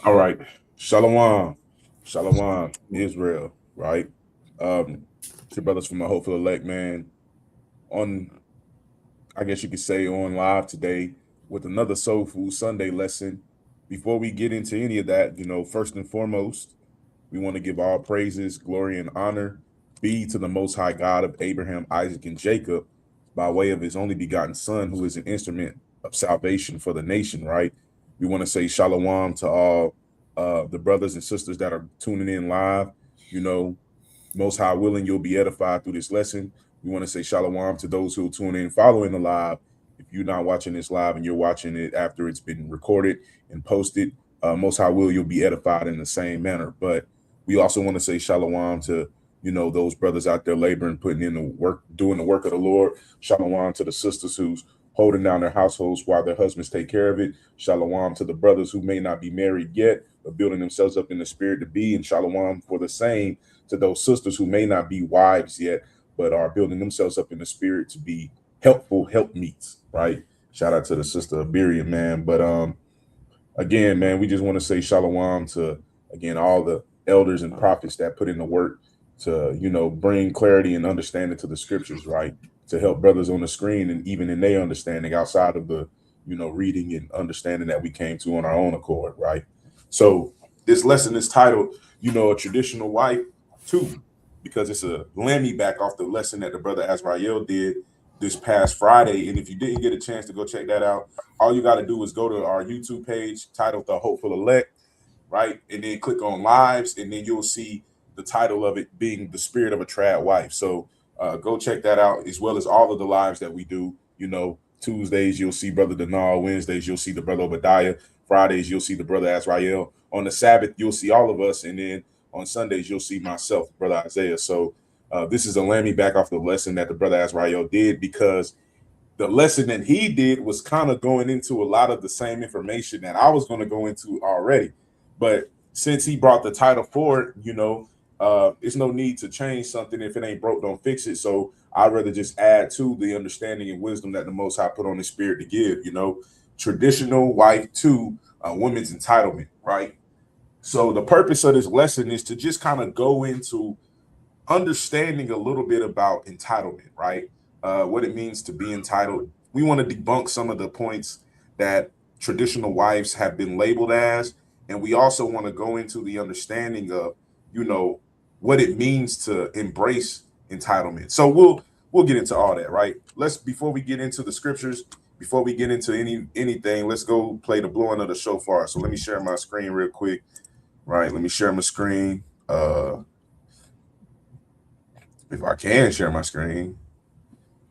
All right. Shalom. Shalom, Israel, right? Two brothers from my hopeful elect, man. On, I guess you could say, on live today with another Soul Food Sunday lesson. Before we get into any of that, first and foremost, we want to give all praises, glory, and honor be to the Most High God of Abraham, Isaac, and Jacob by way of his only begotten Son, who is an instrument of salvation for the nation, right? We want to say shalom to all the brothers and sisters that are tuning in live. You know, Most High willing, you'll be edified through this lesson. We want to say shalom to those who tune in following the live. If you're not watching this live and you're watching it after it's been recorded and posted, Most High will, you'll be edified in the same manner. But we also want to say shalom to, those brothers out there laboring, putting in the work, doing the work of the Lord. Shalom to the sisters who's holding down their households while their husbands take care of it. Shalom to the brothers who may not be married yet, but building themselves up in the spirit to be. And shalom for the same to those sisters who may not be wives yet, but are building themselves up in the spirit to be helpful helpmeets, right? Shout out to the sister Iberia, man. But again, man, we just want to say shalom to again all the elders and prophets that put in the work to, bring clarity and understanding to the scriptures, right? To help brothers on the screen and even in their understanding outside of the, reading and understanding that we came to on our own accord, right? So this lesson is titled, a traditional wife too, because it's a lammy back off the lesson that the brother Azrael did this past Friday. And if you didn't get a chance to go check that out, all you got to do is go to our YouTube page titled The Hopeful Elect, right? And then click on lives, and then you'll see the title of it being The Spirit of a Trad Wife. So go check that out, as well as all of the lives that we do. Tuesdays, you'll see Brother Denal. Wednesdays, you'll see the Brother Obadiah. Fridays, you'll see the Brother Azrael. On the Sabbath, you'll see all of us. And then on Sundays, you'll see myself, Brother Isaiah. So this is a lammy back off the lesson that the Brother Azrael did, because the lesson that he did was kind of going into a lot of the same information that I was going to go into already. But since he brought the title forward, it's no need to change something. If it ain't broke, don't fix it. So I'd rather just add to the understanding and wisdom that the Most High put on His Spirit to give, traditional wife to women's entitlement, right? So the purpose of this lesson is to just kind of go into understanding a little bit about entitlement, right? What it means to be entitled. We want to debunk some of the points that traditional wives have been labeled as, and we also want to go into the understanding of, what it means to embrace entitlement. So we'll get into all that, right? Let's before we get into the scriptures, before we get into anything, let's go play the blowing of the shofar. So let me share my screen real quick, right? Let me share my screen. If I can share my screen.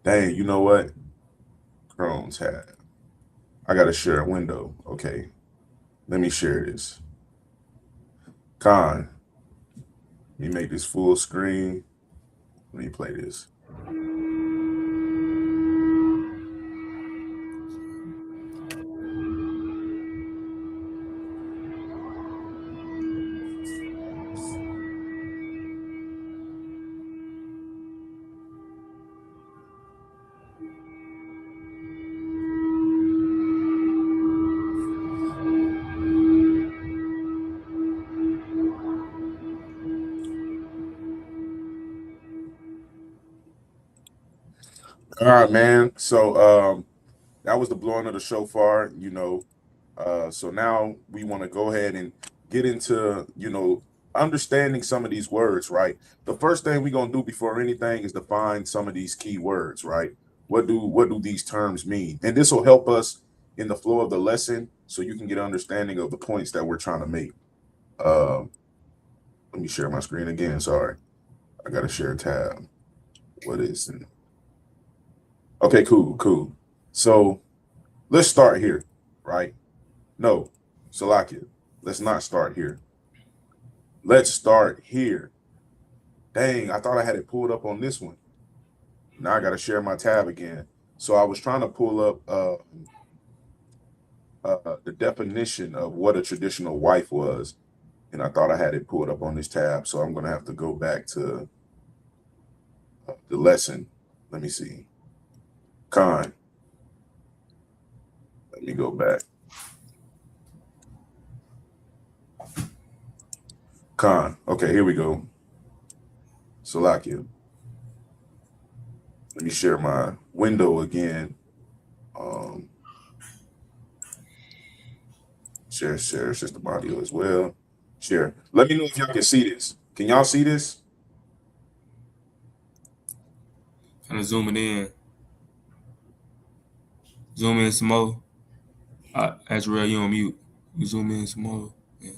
Dang, you know what? Chrome tab. I gotta share a window. Okay. Let me share this. Con. Let me make this full screen. Let me play this. All right, man. So that was the blowing of the shofar, so now we want to go ahead and get into, understanding some of these words, right? The first thing we're gonna do before anything is define some of these key words, right? What do these terms mean? And this will help us in the flow of the lesson so you can get an understanding of the points that we're trying to make. Um, Let me share my screen again. Sorry. I gotta share a tab. What is it? Okay, cool. So let's start here, right? No, Salakia. Let's not start here. Let's start here. Dang, I thought I had it pulled up on this one. Now I got to share my tab again. So I was trying to pull up the definition of what a traditional wife was, and I thought I had it pulled up on this tab. So I'm going to have to go back to the lesson. Let me see. Con. Let me go back. Con. Okay, here we go. Salakia. Let me share my window again. Share system audio as well. Share. Let me know if y'all can see this. Can y'all see this? Kind of zooming in. Zoom in some more. Azrael, you on mute. You zoom in some more. Yeah.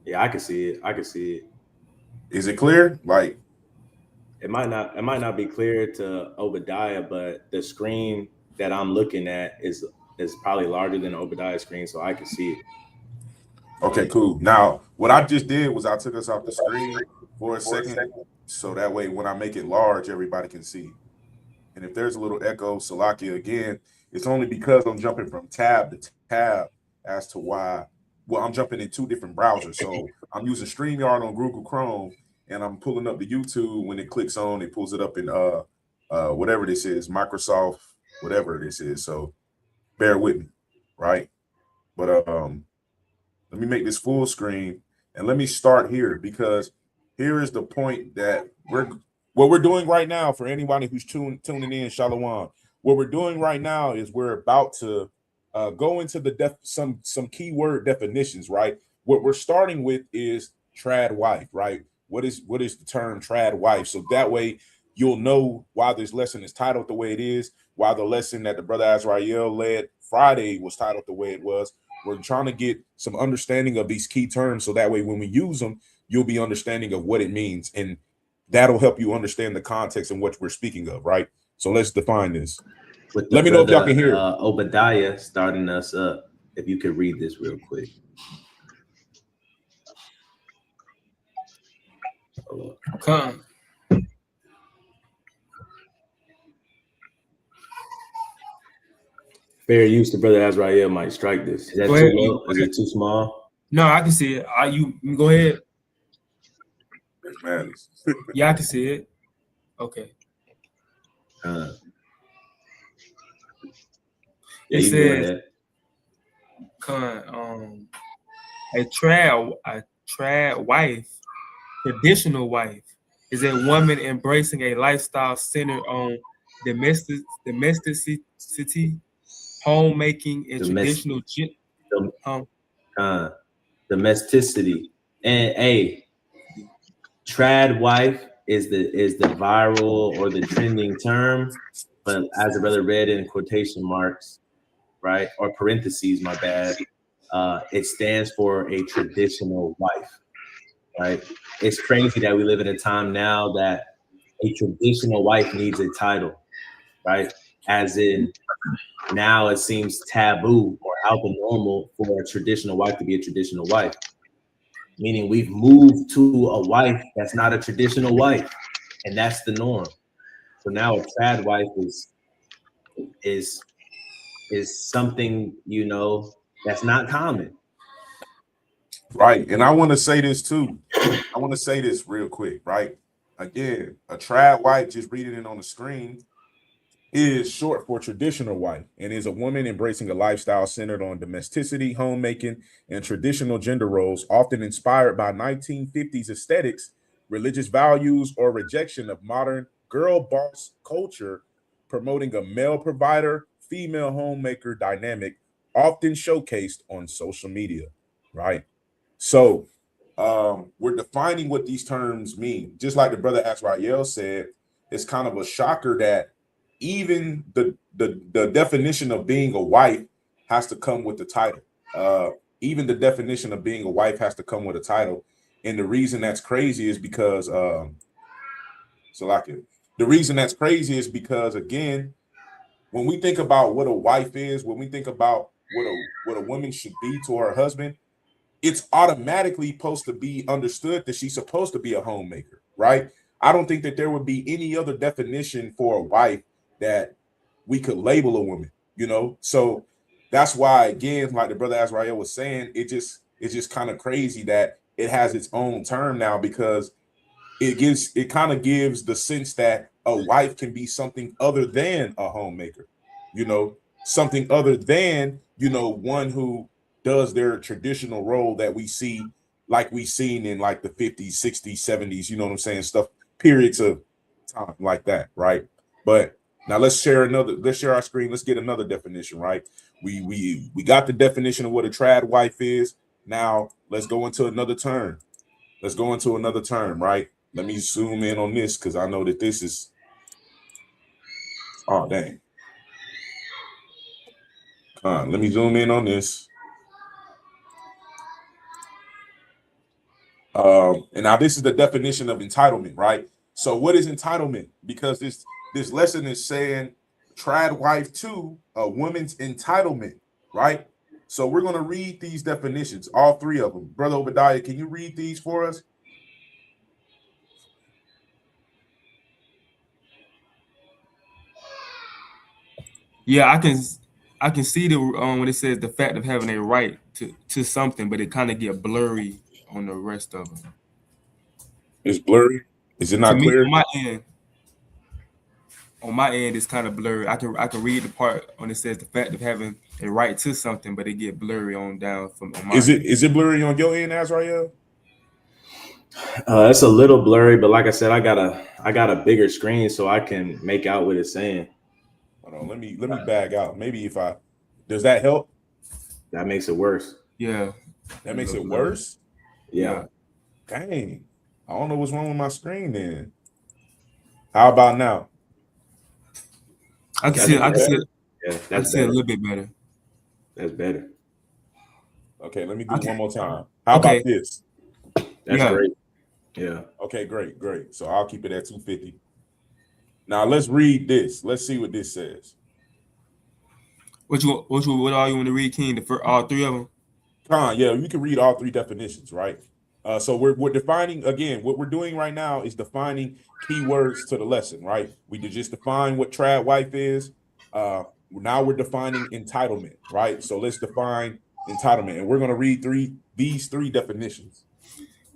Yeah, I can see it. I can see it. Is it clear? Like, It might not be clear to Obadiah, but the screen that I'm looking at is probably larger than Obadiah's screen, so I can see it. okay, cool. Now, what I just did was I took us off the screen for a second, so that way when I make it large, everybody can see. And if there's a little echo, Salakia again, it's only because I'm jumping from tab to tab as to why. Well, I'm jumping in two different browsers. So I'm using StreamYard on Google Chrome, and I'm pulling up the YouTube. When it clicks on, it pulls it up in whatever this is, Microsoft, whatever this is. So bear with me, right? But let me make this full screen, and let me start here, because here is the point that what we're doing right now. For anybody who's tuning in, Shalom, what we're doing right now is we're about to go into the some keyword definitions, right? What we're starting with is trad wife, right? What is the term trad wife? So that way you'll know why this lesson is titled the way it is, why the lesson that the brother Azrael led Friday was titled the way it was. We're trying to get some understanding of these key terms, so that way when we use them, you'll be understanding of what it means, and that'll help you understand the context and what we're speaking of, right? So let's define this. Let me know if y'all can hear. Obadiah starting us up. If you could read this real quick. Come. Fair use, the brother Azrael might strike this. Is that too low? Is it too small? No, I can see it. You go ahead. Yeah, I can see it. Okay. Yeah, it says, a trad wife, traditional wife, is a woman embracing a lifestyle centered on domesticity, homemaking, and traditional domesticity. And a trad wife is the viral or the trending term, but as the brother read in quotation marks, right, or parentheses, my bad, it stands for a traditional wife, right? It's crazy that we live in a time now that a traditional wife needs a title, right? As in, now it seems taboo or out the normal for a traditional wife to be a traditional wife, meaning we've moved to a wife that's not a traditional wife, and that's the norm. So now a trad wife is something, you know, that's not common. Right. And I want to say this too. I want to say this real quick, right? Again, a trad wife, just reading it on the screen, is short for traditional wife, and is a woman embracing a lifestyle centered on domesticity, homemaking, and traditional gender roles, often inspired by 1950s aesthetics, religious values, or rejection of modern girl boss culture, promoting a male provider, female homemaker dynamic, often showcased on social media, right? So we're defining what these terms mean. Just like the brother Azrael said, it's kind of a shocker that even the definition of being a wife has to come with the title. Even the definition of being a wife has to come with a title. And the reason that's crazy is because the reason that's crazy is because, again, when we think about what a wife is, when we think about what a woman should be to her husband, it's automatically supposed to be understood that she's supposed to be a homemaker, right? I don't think that there would be any other definition for a wife that we could label a woman, you know? So that's why, again, like the brother Azrael was saying, it's just kind of crazy that it has its own term now, because it kind of gives the sense that a wife can be something other than a homemaker, you know, something other than, you know, one who does their traditional role that we see like we seen in like the 50s, 60s, 70s, you know what I'm saying? Stuff, periods of time like that, right? But now let's share our screen. Let's get another definition, right? We got the definition of what a trad wife is. Now let's go into another term. Let's go into another term, right? Let me zoom in on this because I know that this is, oh dang. Let me zoom in on this. And now this is the definition of entitlement, right? So what is entitlement? Because this lesson is saying trad wife to a woman's entitlement, right? So we're going to read these definitions, all three of them. Brother Obadiah, can you read these for us? Yeah, I can see the when it says the fact of having a right to something, but it kind of get blurry on the rest of them. It's blurry. Is it To not me, clear? on my end, it's kind of blurry. I can read the part when it says the fact of having a right to something, but it get blurry on down from on my Is end. it blurry on your end, Azrael? It's a little blurry, but like I said, I got a bigger screen so I can make out what it's saying. Hold on, let me bag out. Maybe if I does that help? That makes it worse. Yeah, That makes it worse. Yeah. Dang, I don't know what's wrong with my screen then. How about now? I can see. I can see. Yeah, I can that's see a better. little bit better. That's better. Okay, let me do it Okay. one more time. How Okay. about this? That's Yeah. great. Yeah. Okay, great. So I'll keep it at 250. Now let's read this. Let's see what this says. What all you want to read, King? All three of them. Yeah, you can read all three definitions, right? So we're defining again. What we're doing right now is defining keywords to the lesson, right? We did just define what trad wife is. Now we're defining entitlement, right? So let's define entitlement, and we're going to read these three definitions.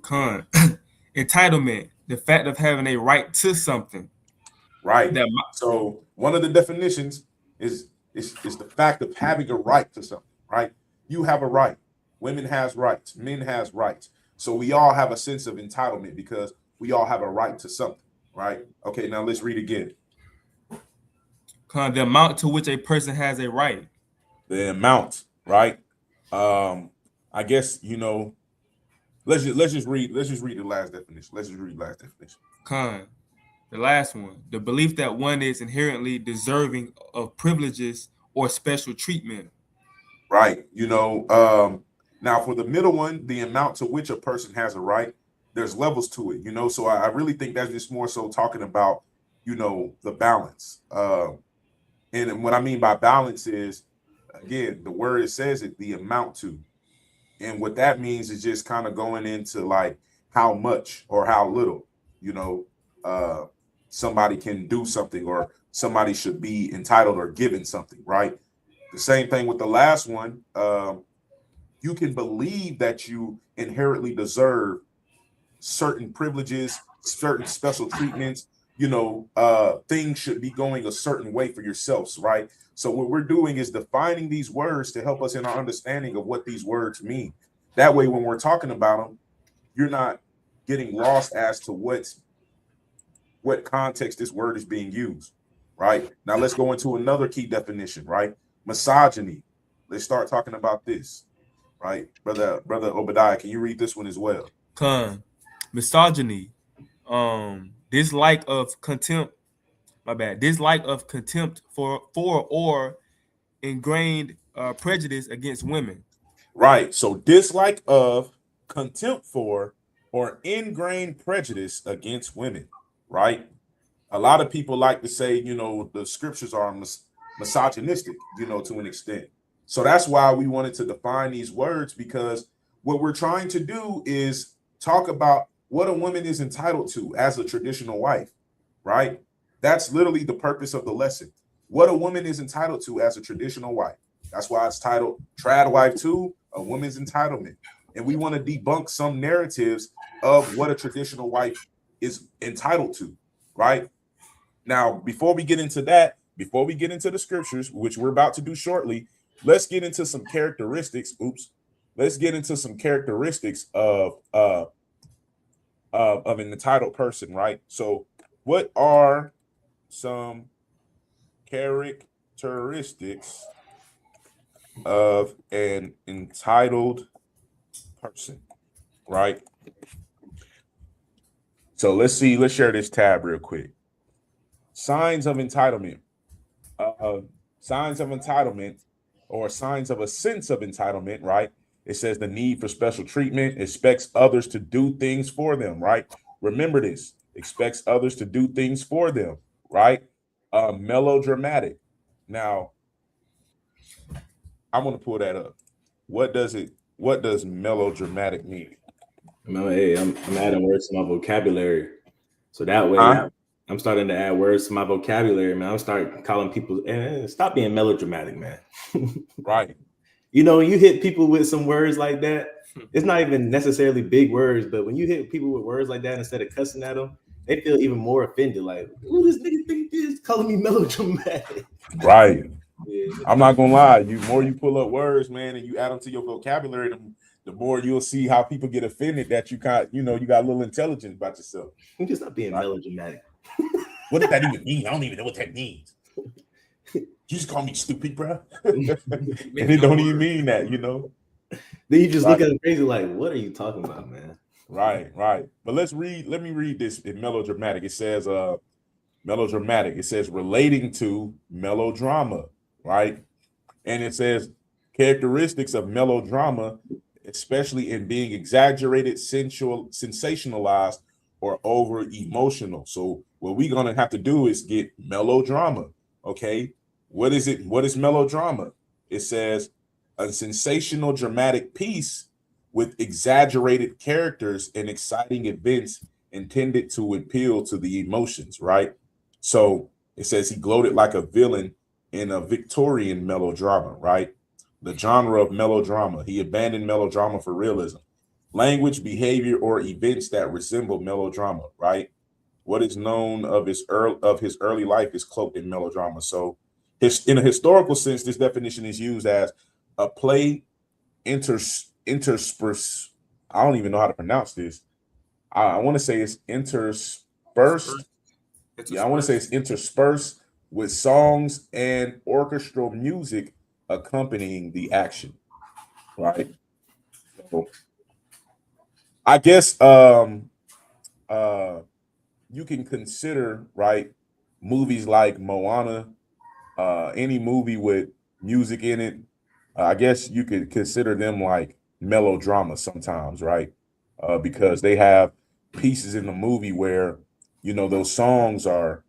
Entitlement, the fact of having a right to something. Right. So one of the definitions is the fact of having a right to something, right? You have a right. Women has rights. Men has rights. So we all have a sense of entitlement because we all have a right to something, right? Okay, now let's read again. The amount to which a person has a right. The amount, right? I guess let's just read the last definition. Let's just read the last definition. The last one, the belief that one is inherently deserving of privileges or special treatment. Right. Now for the middle one, the amount to which a person has a right, there's levels to it, so I really think that's just more so talking about, the balance. And what I mean by balance is, again, the word it says it, the amount to. And what that means is just kind of going into like how much or how little, somebody can do something or somebody should be entitled or given something, right? The same thing with the last one. You can believe that you inherently deserve certain privileges, certain special treatments, things should be going a certain way for yourselves, right? So what we're doing is defining these words to help us in our understanding of what these words mean. That way, when we're talking about them, you're not getting lost as to what context this word is being used, right? Now let's go into another key definition, right? Misogyny. Let's start talking about this, right? Brother Obadiah, can you read this one as well? Misogyny. Dislike of contempt. My bad. Dislike of contempt for or ingrained prejudice against women. Right. So dislike of, contempt for, or ingrained prejudice against women, right? A lot of people like to say, the scriptures are misogynistic, to an extent. So that's why we wanted to define these words, because what we're trying to do is talk about what a woman is entitled to as a traditional wife, right? That's literally the purpose of the lesson. What a woman is entitled to as a traditional wife. That's why it's titled Trad Wife 2, a woman's entitlement. And we want to debunk some narratives of what a traditional wife is entitled to, right? Now, before we get into that, before we get into the scriptures, which we're about to do shortly, let's get into some characteristics. Oops. let's get into some characteristics of an entitled person, right? So, what are some characteristics of an entitled person, right? So let's share this tab real quick. Signs of entitlement. Signs of entitlement, or signs of a sense of entitlement, right? It says the need for special treatment, expects others to do things for them, right? Remember this, expects others to do things for them, right? Melodramatic. Now, I'm gonna pull that up. What does melodramatic mean? Hey, I'm adding words to my vocabulary, so that way I'm starting to add words to my vocabulary, man. I'm starting calling people and stop being melodramatic, man. Right. You know, you hit people with some words like that. It's not even necessarily big words, but when you hit people with words like that instead of cussing at them, they feel even more offended. Like, who this nigga think is calling me melodramatic? Right. Yeah. I'm not gonna lie. You more you pull up words, man, and you add them to your vocabulary, the more you'll see how people get offended that you got a little intelligence about yourself. You just not being melodramatic. What does that even mean? I don't even know what that means. You just call me stupid, bro. And it don't even mean that, you know. Then you just look at them crazy, like, what are you talking about, man? Right. But let me read this in melodramatic. It says melodramatic. It says relating to melodrama, right? And it says characteristics of melodrama, especially in being exaggerated, sensual, sensationalized, or over emotional. So what we're gonna have to do is get melodrama. Okay, what is it? What is melodrama? It says a sensational dramatic piece with exaggerated characters and exciting events intended to appeal to the emotions, right? So it says he gloated like a villain in a Victorian melodrama, right? The genre of melodrama. He abandoned melodrama for realism. Language, behavior, or events that resemble melodrama, right? What is known of his early life is cloaked in melodrama. So, in a historical sense, this definition is used as a play interspersed. I don't even know how to pronounce this. I want to say it's interspersed. Yeah, I want to say it's interspersed with songs and orchestral music accompanying the action, right? So I guess you can consider, right, movies like Moana, any movie with music in it. I guess you could consider them like melodrama sometimes, right? Because they have pieces in the movie where those songs are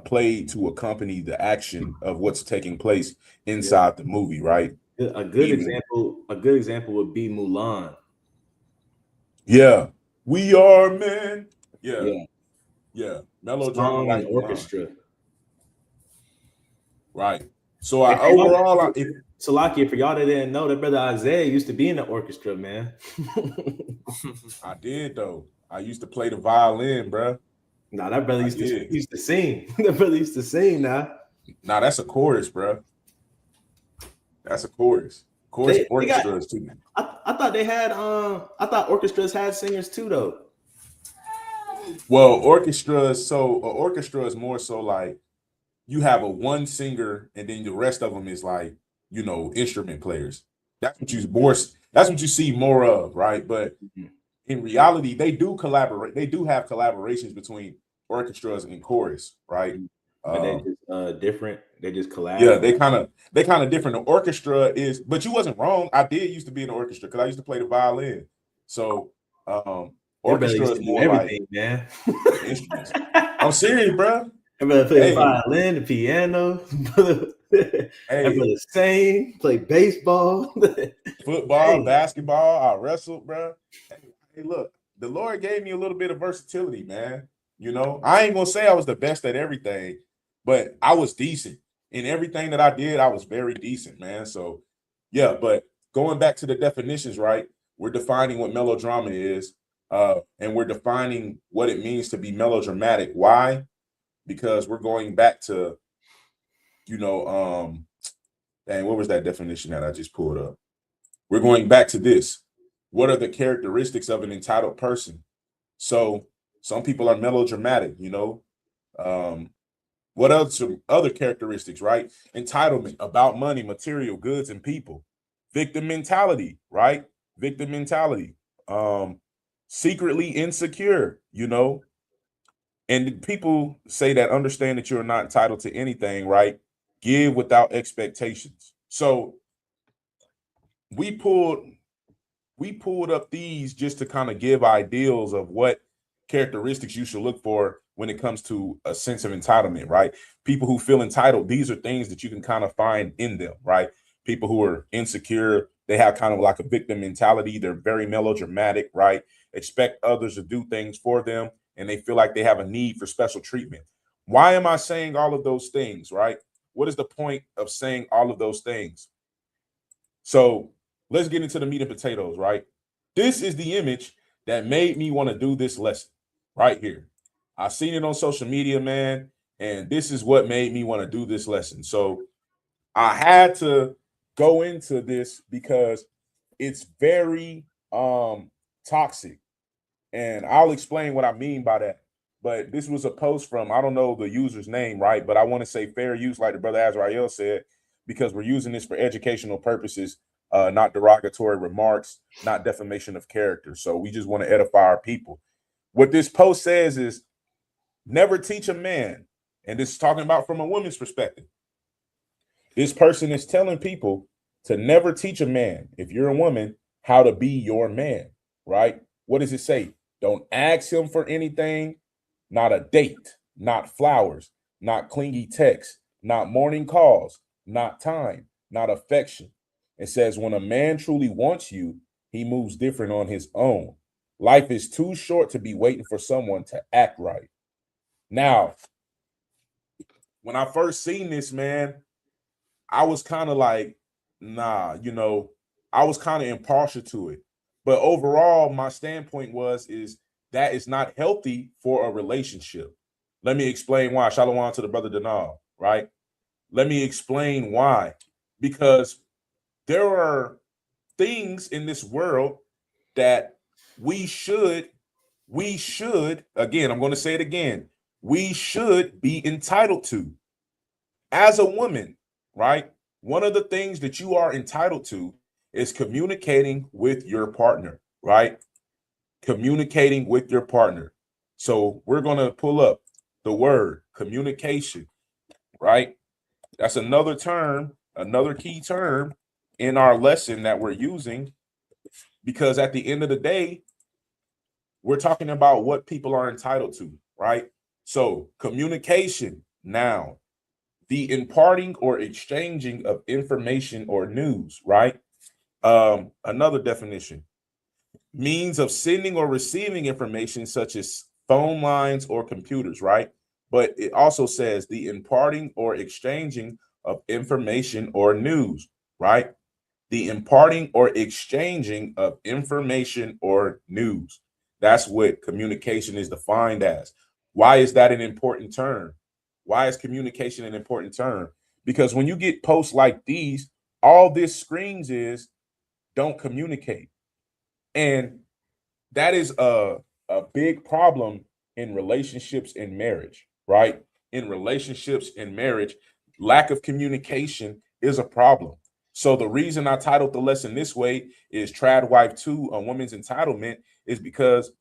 played to accompany the action of what's taking place inside the movie, right? A good example would be Mulan. Yeah, we are men. Yeah. Melodrama Song like and orchestra. Right. So overall, Salakia, for y'all that didn't know, that brother Isaiah used to be in the orchestra, man. I did though. I used to play the violin, bro. Nah, that brother used to sing. That brother used to sing now. Nah, that's a chorus, bro. That's a chorus. Orchestras too. I thought they had I thought orchestras had singers too though. Well, orchestras, so an orchestra is more so like you have a one singer and then the rest of them is like, instrument players. That's what you see more of, right? But in reality, they do collaborate. They do have collaborations between orchestras and chorus, right? But they just different. They just collab. Yeah, they kind of different. The orchestra is, but you wasn't wrong. I did used to be in the orchestra because I used to play the violin. So orchestra is more everything, like man. Instruments. I'm serious, bro. Everybody play the violin, the piano. Everybody sing, play baseball, football, basketball. I wrestled, bro. Hey, look, the Lord gave me a little bit of versatility, man. I ain't gonna say I was the best at everything, but I was decent in everything that I did. I was very decent, man. So, yeah. But going back to the definitions, right? We're defining what melodrama is, and we're defining what it means to be melodramatic. Why? Because we're going back to, dang, what was that definition that I just pulled up? We're going back to this. What are the characteristics of an entitled person? So some people are melodramatic, you know. What else? Some other characteristics, right? Entitlement, about money, material, goods, and people. Victim mentality, right? Victim mentality. Secretly insecure, you know. And people say that understand that you're not entitled to anything, right? Give without expectations. So we pulled we pulled up these just to kind of give ideals of what characteristics you should look for when it comes to a sense of entitlement, right? People who feel entitled, these are things that you can kind of find in them, right? People who are insecure, they have kind of like a victim mentality. They're very melodramatic, right? Expect others to do things for them, and they feel like they have a need for special treatment. Why am I saying all of those things, right? What is the point of saying all of those things? So let's get into the meat and potatoes, right? This is the image that made me want to do this lesson right here. I seen it on social media, man, and this is what made me want to do this lesson. So I had to go into this because it's very toxic, and I'll explain what I mean by that. But this was a post from, I don't know the user's name, right? But I want to say fair use, like the brother Azrael said, because we're using this for educational purposes, not derogatory remarks, not defamation of character. So we just want to edify our people. What this post says is never teach a man, and this is talking about from a woman's perspective. This person is telling people to never teach a man, if you're a woman, how to be your man, right? What does it say? Don't ask him for anything, not a date, not flowers, not clingy texts, not morning calls, not time, not affection. It says, when a man truly wants you, he moves different on his own. Life is too short to be waiting for someone to act right. Now, when I first seen this, man, I was kind of like, nah, you know, I was kind of impartial to it. But overall, my standpoint is that is not healthy for a relationship. Let me explain why. Shalom to the brother Danal, right? Let me explain why. Because there are things in this world that we should, again, I'm going to say it again, we should be entitled to as a woman, right? One of the things that you are entitled to is communicating with your partner, right? Communicating with your partner. So we're going to pull up the word communication, right? That's another term, another key term in our lesson that we're using, because at the end of the day, we're talking about what people are entitled to, right? So communication, now, the imparting or exchanging of information or news, right? Another definition, means of sending or receiving information such as phone lines or computers, right? But it also says the imparting or exchanging of information or news, right? The imparting or exchanging of information or news. That's what communication is defined as. Why is that an important term? Why is communication an important term? Because when you get posts like these, all this screams is don't communicate. And that is a big problem in relationships and marriage, right? In relationships and marriage, lack of communication is a problem. So the reason I titled the lesson this way is Trad Wife 2, a woman's entitlement, is because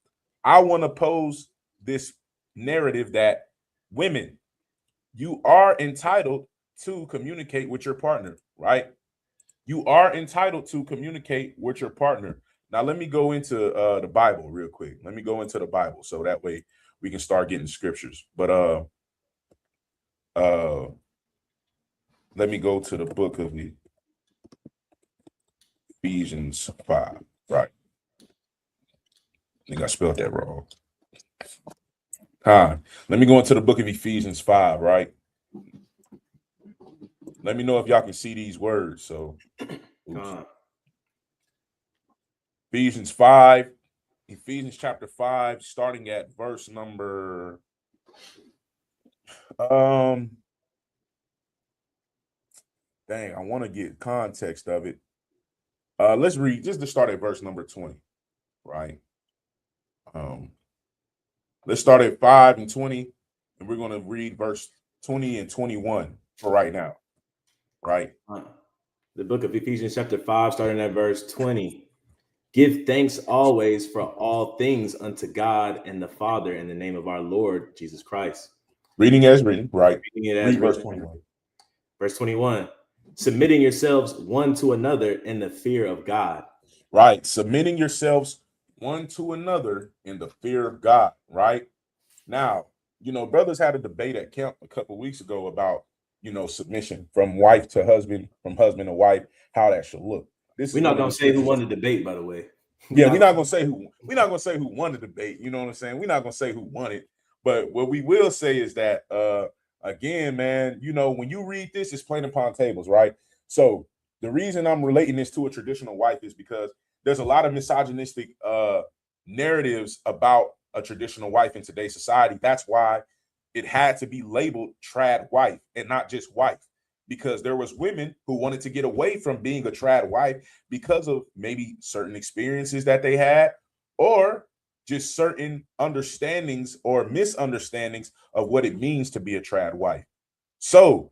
I want to pose this narrative that women, you are entitled to communicate with your partner, right? You are entitled to communicate with your partner. Now, let me go into the Bible real quick. Let me go into the Bible so that way we can start getting scriptures. But uh let me go to the book of Ephesians 5. Right. I think I spelled that wrong. Hi. Let me go into the book of Ephesians 5, right? Let me know if y'all can see these words. So Ephesians 5, Ephesians chapter 5, starting at verse number dang, I want to get context of it. Let's read just to start at verse number 20, right? Let's start at 5 and 20, and we're going to read verse 20 and 21 for right now, right? The book of Ephesians chapter 5, starting at verse 20. Give thanks always for all things unto God and the Father in the name of our Lord Jesus Christ. Reading as written, right? Reading it as Read verse written. 21. Verse 21. Submitting yourselves one to another in the fear of God. Right. Submitting yourselves one to another in the fear of God, right? Now, brothers had a debate at camp a couple of weeks ago about, submission from wife to husband, from husband to wife, how that should look. We're not going to say who won the debate, by the way. We're not going to say who won the debate. You know what I'm saying? We're not going to say who won it. But what we will say is that, again, man, when you read this, it's plain upon tables, right? So the reason I'm relating this to a traditional wife is because there's a lot of misogynistic narratives about a traditional wife in today's society. That's why it had to be labeled trad wife and not just wife, because there was women who wanted to get away from being a trad wife because of maybe certain experiences that they had, or just certain understandings or misunderstandings of what it means to be a trad wife. So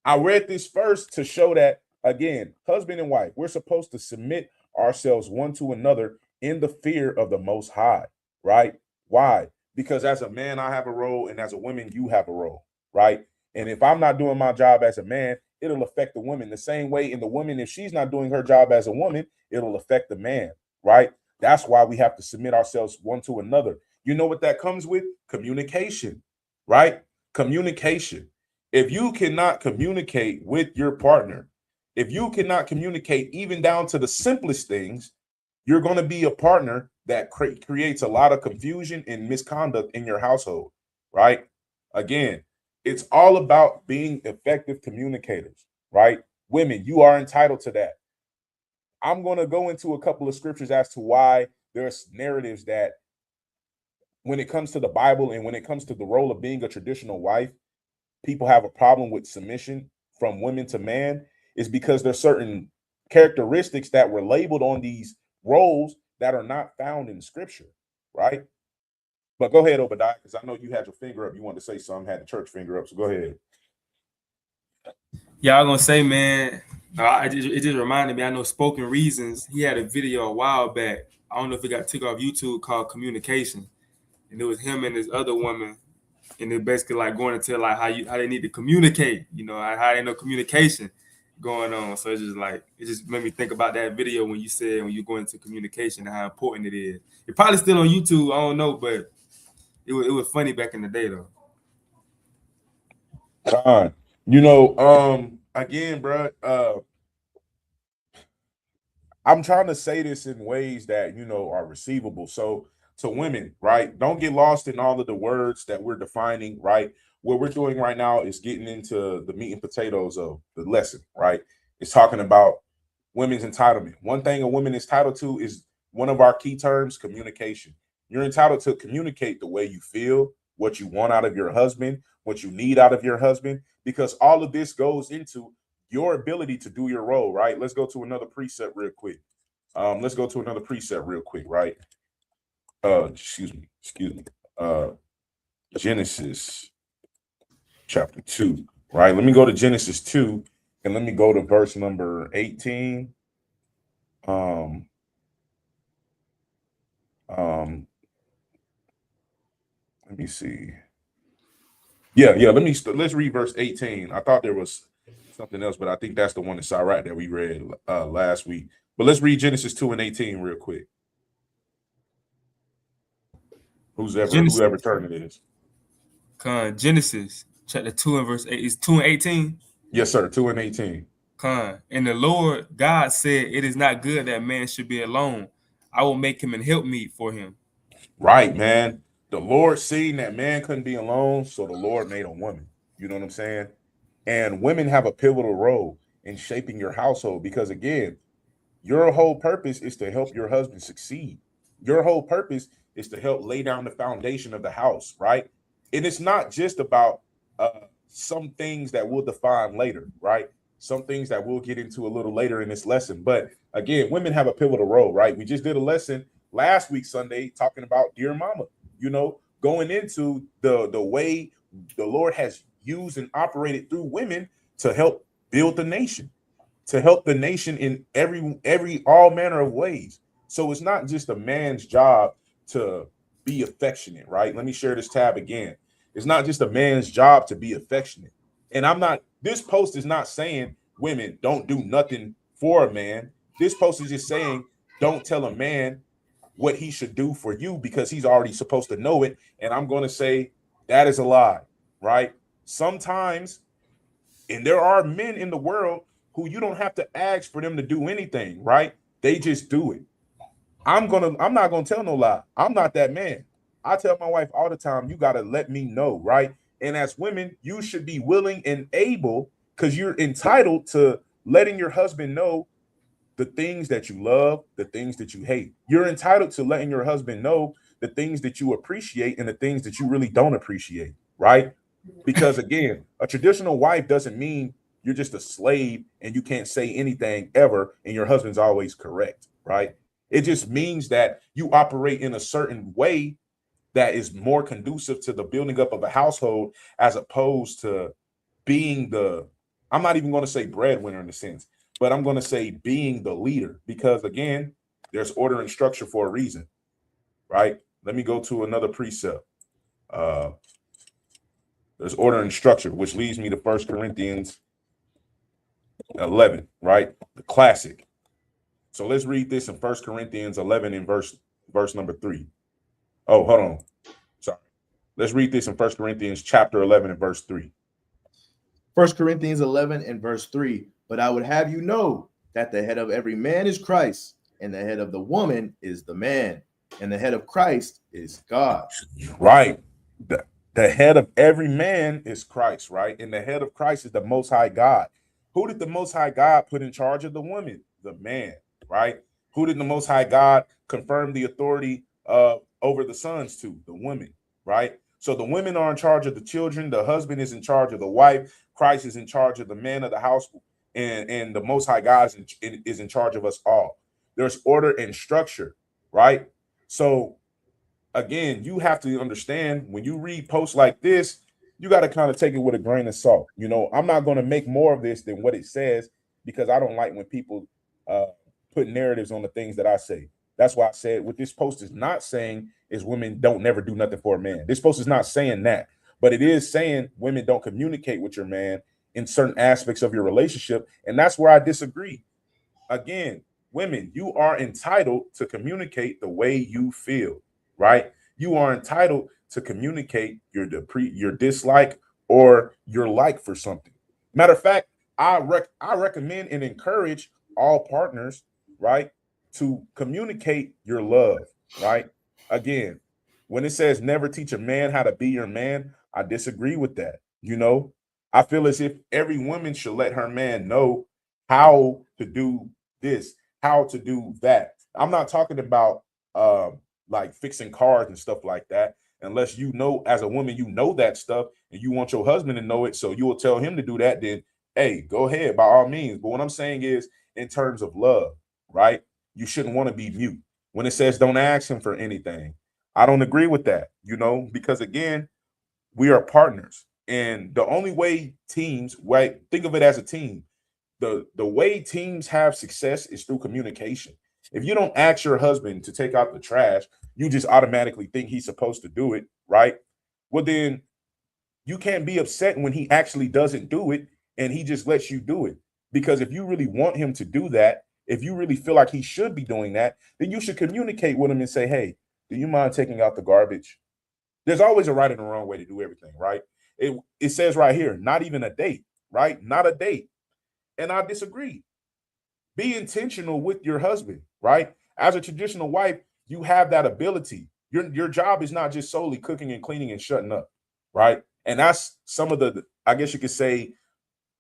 I read this first to show that, again, husband and wife, we're supposed to submit ourselves one to another in the fear of the Most High, right? Why? Because as a man, I have a role, and as a woman, you have a role, right? And if I'm not doing my job as a man, it'll affect the woman the same way. And the woman, if she's not doing her job as a woman, it'll affect the man, right? That's why we have to submit ourselves one to another. You know what that comes with? Communication, right? Communication. If you cannot communicate with your partner, if you cannot communicate even down to the simplest things, you're going to be a partner that creates a lot of confusion and misconduct in your household, right? Again, it's all about being effective communicators, right? Women, you are entitled to that. I'm going to go into a couple of scriptures as to why there's narratives that when it comes to the Bible and when it comes to the role of being a traditional wife, people have a problem with submission from women to man, is because there's certain characteristics that were labeled on these roles that are not found in scripture, right? But go ahead, Obadiah, because I know you had your finger up. You wanted to say something, had the church finger up. So go ahead. Yeah, I'm gonna say, man, it just reminded me. I know Spoken Reasons. He had a video a while back. I don't know if it got took off YouTube, called Communication, and it was him and this other woman, and they're basically like going into like how they need to communicate. How they know communication going on. So it just made me think about that video when you said when you go into communication and how important it is. It's probably still on YouTube. I don't know, but it was funny back in the day though. Again, bro, I'm trying to say this in ways that, are receivable. So to women, right, don't get lost in all of the words that we're defining, right? What we're doing right now is getting into the meat and potatoes of the lesson, right? It's talking about women's entitlement. One thing a woman is entitled to is one of our key terms, communication. You're entitled to communicate the way you feel, what you want out of your husband, what you need out of your husband, because all of this goes into your ability to do your role, right? Let's go to another precept real quick. Right? Excuse me. Genesis chapter 2, right? Let me go to Genesis 2 and let me go to verse number 18. Let me see. Let's read verse 18. I thought there was something else, but I think that's the one in Sirach that we read last week. But let's read Genesis 2 and 18 real quick. Whoever turn it is. Genesis chapter 2 and verse 8 is 2 and 18. Yes, sir. 2 and 18. And the Lord God said, "It is not good that man should be alone. I will make him an helpmeet for him." Right, man. The Lord seen that man couldn't be alone, so the Lord made a woman. You know what I'm saying? And women have a pivotal role in shaping your household because, again, your whole purpose is to help your husband succeed. Your whole purpose is to help lay down the foundation of the house, right? And it's not just about some things that we'll define later, right? some things that we'll get into a little later in this lesson. But again, women have a pivotal role, right? We just did a lesson last week, Sunday, talking about Dear Mama, going into the way the Lord has used and operated through women to help build the nation, in every all manner of ways. So it's not just a man's job to be affectionate, right? Let me share this tab again. It's not just a man's job to be affectionate. And this post is not saying women don't do nothing for a man. This post is just saying don't tell a man what he should do for you because he's already supposed to know it. And I'm going to say that is a lie, right? Sometimes, and there are men in the world who you don't have to ask for them to do anything, right? They just do it. I'm not gonna tell no lie. I'm not that man. I tell my wife all the time, you gotta let me know, right? And as women, you should be willing and able, because you're entitled to letting your husband know the things that you love, the things that you hate. You're entitled to letting your husband know the things that you appreciate and the things that you really don't appreciate, right? Because again, a traditional wife doesn't mean you're just a slave and you can't say anything ever and your husband's always correct, right? It just means that you operate in a certain way that is more conducive to the building up of a household as opposed to being I'm not even going to say breadwinner in a sense, but I'm going to say being the leader, because again, there's order and structure for a reason, right? Let me go to another precept. There's order and structure, which leads me to 1 Corinthians 11, right? The classic. So let's read this in 1 Corinthians 11 in verse number 3. Oh, hold on. Sorry. Let's read this in 1 Corinthians chapter 11 and verse 3. 1 Corinthians 11 and verse 3. But I would have you know that the head of every man is Christ, and the head of the woman is the man, and the head of Christ is God. Right. The head of every man is Christ, right? And the head of Christ is the Most High God. Who did the Most High God put in charge of the woman? The man, right? Who did the Most High God confirm the authority over the sons to? The women, right? So the women are in charge of the children. The husband is in charge of the wife. Christ is in charge of the man of the house. And the Most High God is in charge of us all. There's order and structure, right? So again, you have to understand when you read posts like this, you got to kind of take it with a grain of salt. I'm not going to make more of this than what it says because I don't like when people put narratives on the things that I say. That's why I said what this post is not saying is women don't never do nothing for a man. This post is not saying that, but it is saying women don't communicate with your man in certain aspects of your relationship. And that's where I disagree. Again, women, you are entitled to communicate the way you feel, right? You are entitled to communicate your dislike or your like for something. Matter of fact, I recommend and encourage all partners, right, to communicate your love, right? Again, when it says never teach a man how to be your man, I disagree with that. I feel as if every woman should let her man know how to do this, how to do that. I'm not talking about like fixing cars and stuff like that, unless as a woman, that stuff and you want your husband to know it. So you will tell him to do that. Then, hey, go ahead by all means. But what I'm saying is in terms of love, right? You shouldn't want to be mute. When it says don't ask him for anything, I don't agree with that, because again, we are partners. And the only way teams, right? Think of it as a team. The way teams have success is through communication. If you don't ask your husband to take out the trash, you just automatically think he's supposed to do it, right? Well, then you can't be upset when he actually doesn't do it and he just lets you do it. Because if you really want him to do that, if you really feel like he should be doing that, then you should communicate with him and say, hey, do you mind taking out the garbage? There's always a right and a wrong way to do everything, right? It says right here, not even a date, right? Not a date. And I disagree. Be intentional with your husband, right? As a traditional wife, you have that ability. Your job is not just solely cooking and cleaning and shutting up, right? And that's some of the, I guess you could say,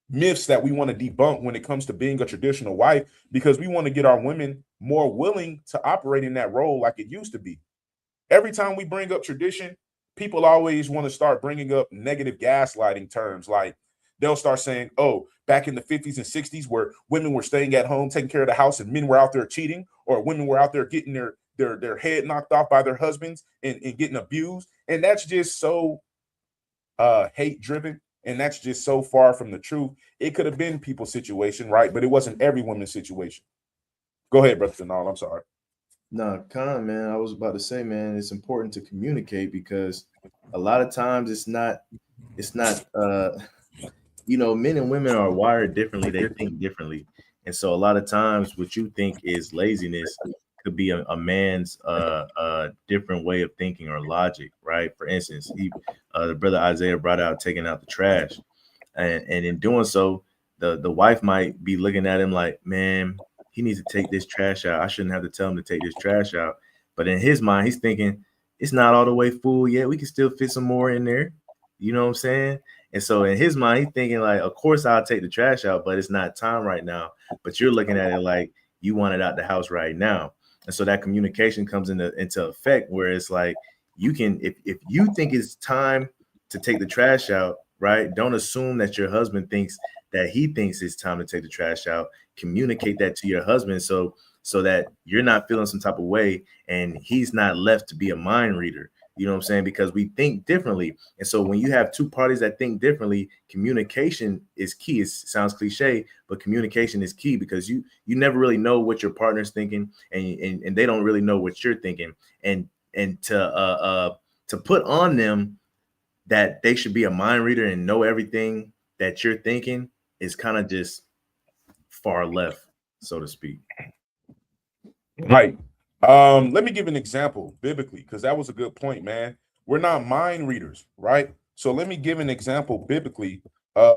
myths that we want to debunk when it comes to being a traditional wife, because we want to get our women more willing to operate in that role like it used to be. Every time we bring up tradition, people always want to start bringing up negative gaslighting terms like they'll start saying, oh, back in the 50s and 60s where women were staying at home taking care of the house and men were out there cheating, or women were out there getting their head knocked off by their husbands and getting abused. And that's just so hate driven, and that's just so far from the truth. It could have been people's situation, right? But it wasn't every woman's situation. Go ahead, Brother Denal. I'm sorry. No, Khan, man. I was about to say, man, it's important to communicate because a lot of times it's not you know, men and women are wired differently, they think differently. And so a lot of times what you think is laziness could be a man's different way of thinking or logic, right? For instance, the brother Isaiah brought out taking out the trash. And in doing so, the wife might be looking at him like, man, he needs to take this trash out. I shouldn't have to tell him to take this trash out. But in his mind, he's thinking, it's not all the way full yet. We can still fit some more in there. You know what I'm saying? And so in his mind, he's thinking like, of course I'll take the trash out, but it's not time right now. But you're looking at it like you want it out the house right now. And so that communication comes into effect where it's like, you can, if you think it's time to take the trash out, right? Don't assume that your husband thinks that he thinks it's time to take the trash out. Communicate that to your husband so that you're not feeling some type of way and he's not left to be a mind reader. You know what I'm saying? Because we think differently. And so when you have two parties that think differently, communication is key. It sounds cliche, but communication is key because you never really know what your partner's thinking and they don't really know what you're thinking. And to put on them that they should be a mind reader and know everything that you're thinking is kind of just far left, so to speak. Right. Let me give an example biblically, because that was a good point, man. We're not mind readers, right? So let me give an example biblically. A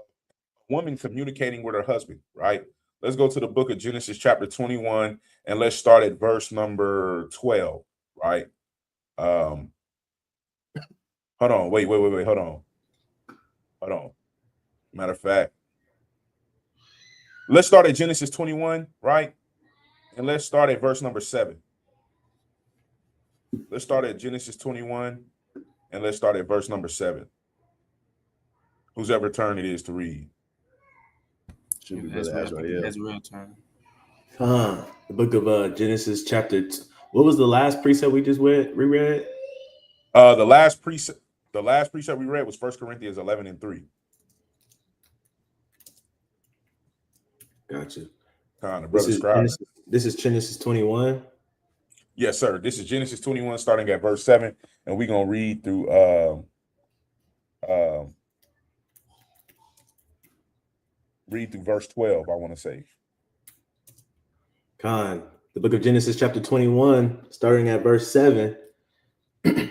woman communicating with her husband, right? Let's go to the book of Genesis chapter 21 and let's start at verse number 12, right? Hold on, wait, hold on. Matter of fact, let's start at Genesis 21, right? And let's start at verse number 7. Let's start at Genesis 21 and let's start at verse number 7. Whose ever turn it is to read. Should be Brother Azrael. That's real turn. The book of Genesis chapter. What was the last precept we just reread? The last precept we read was 1 Corinthians 11:3. Gotcha. This is Genesis 21. Yes, sir. This is Genesis 21, starting at verse 7, and we're gonna read through verse 12. I want to say. The book of Genesis chapter 21, starting at verse 7, and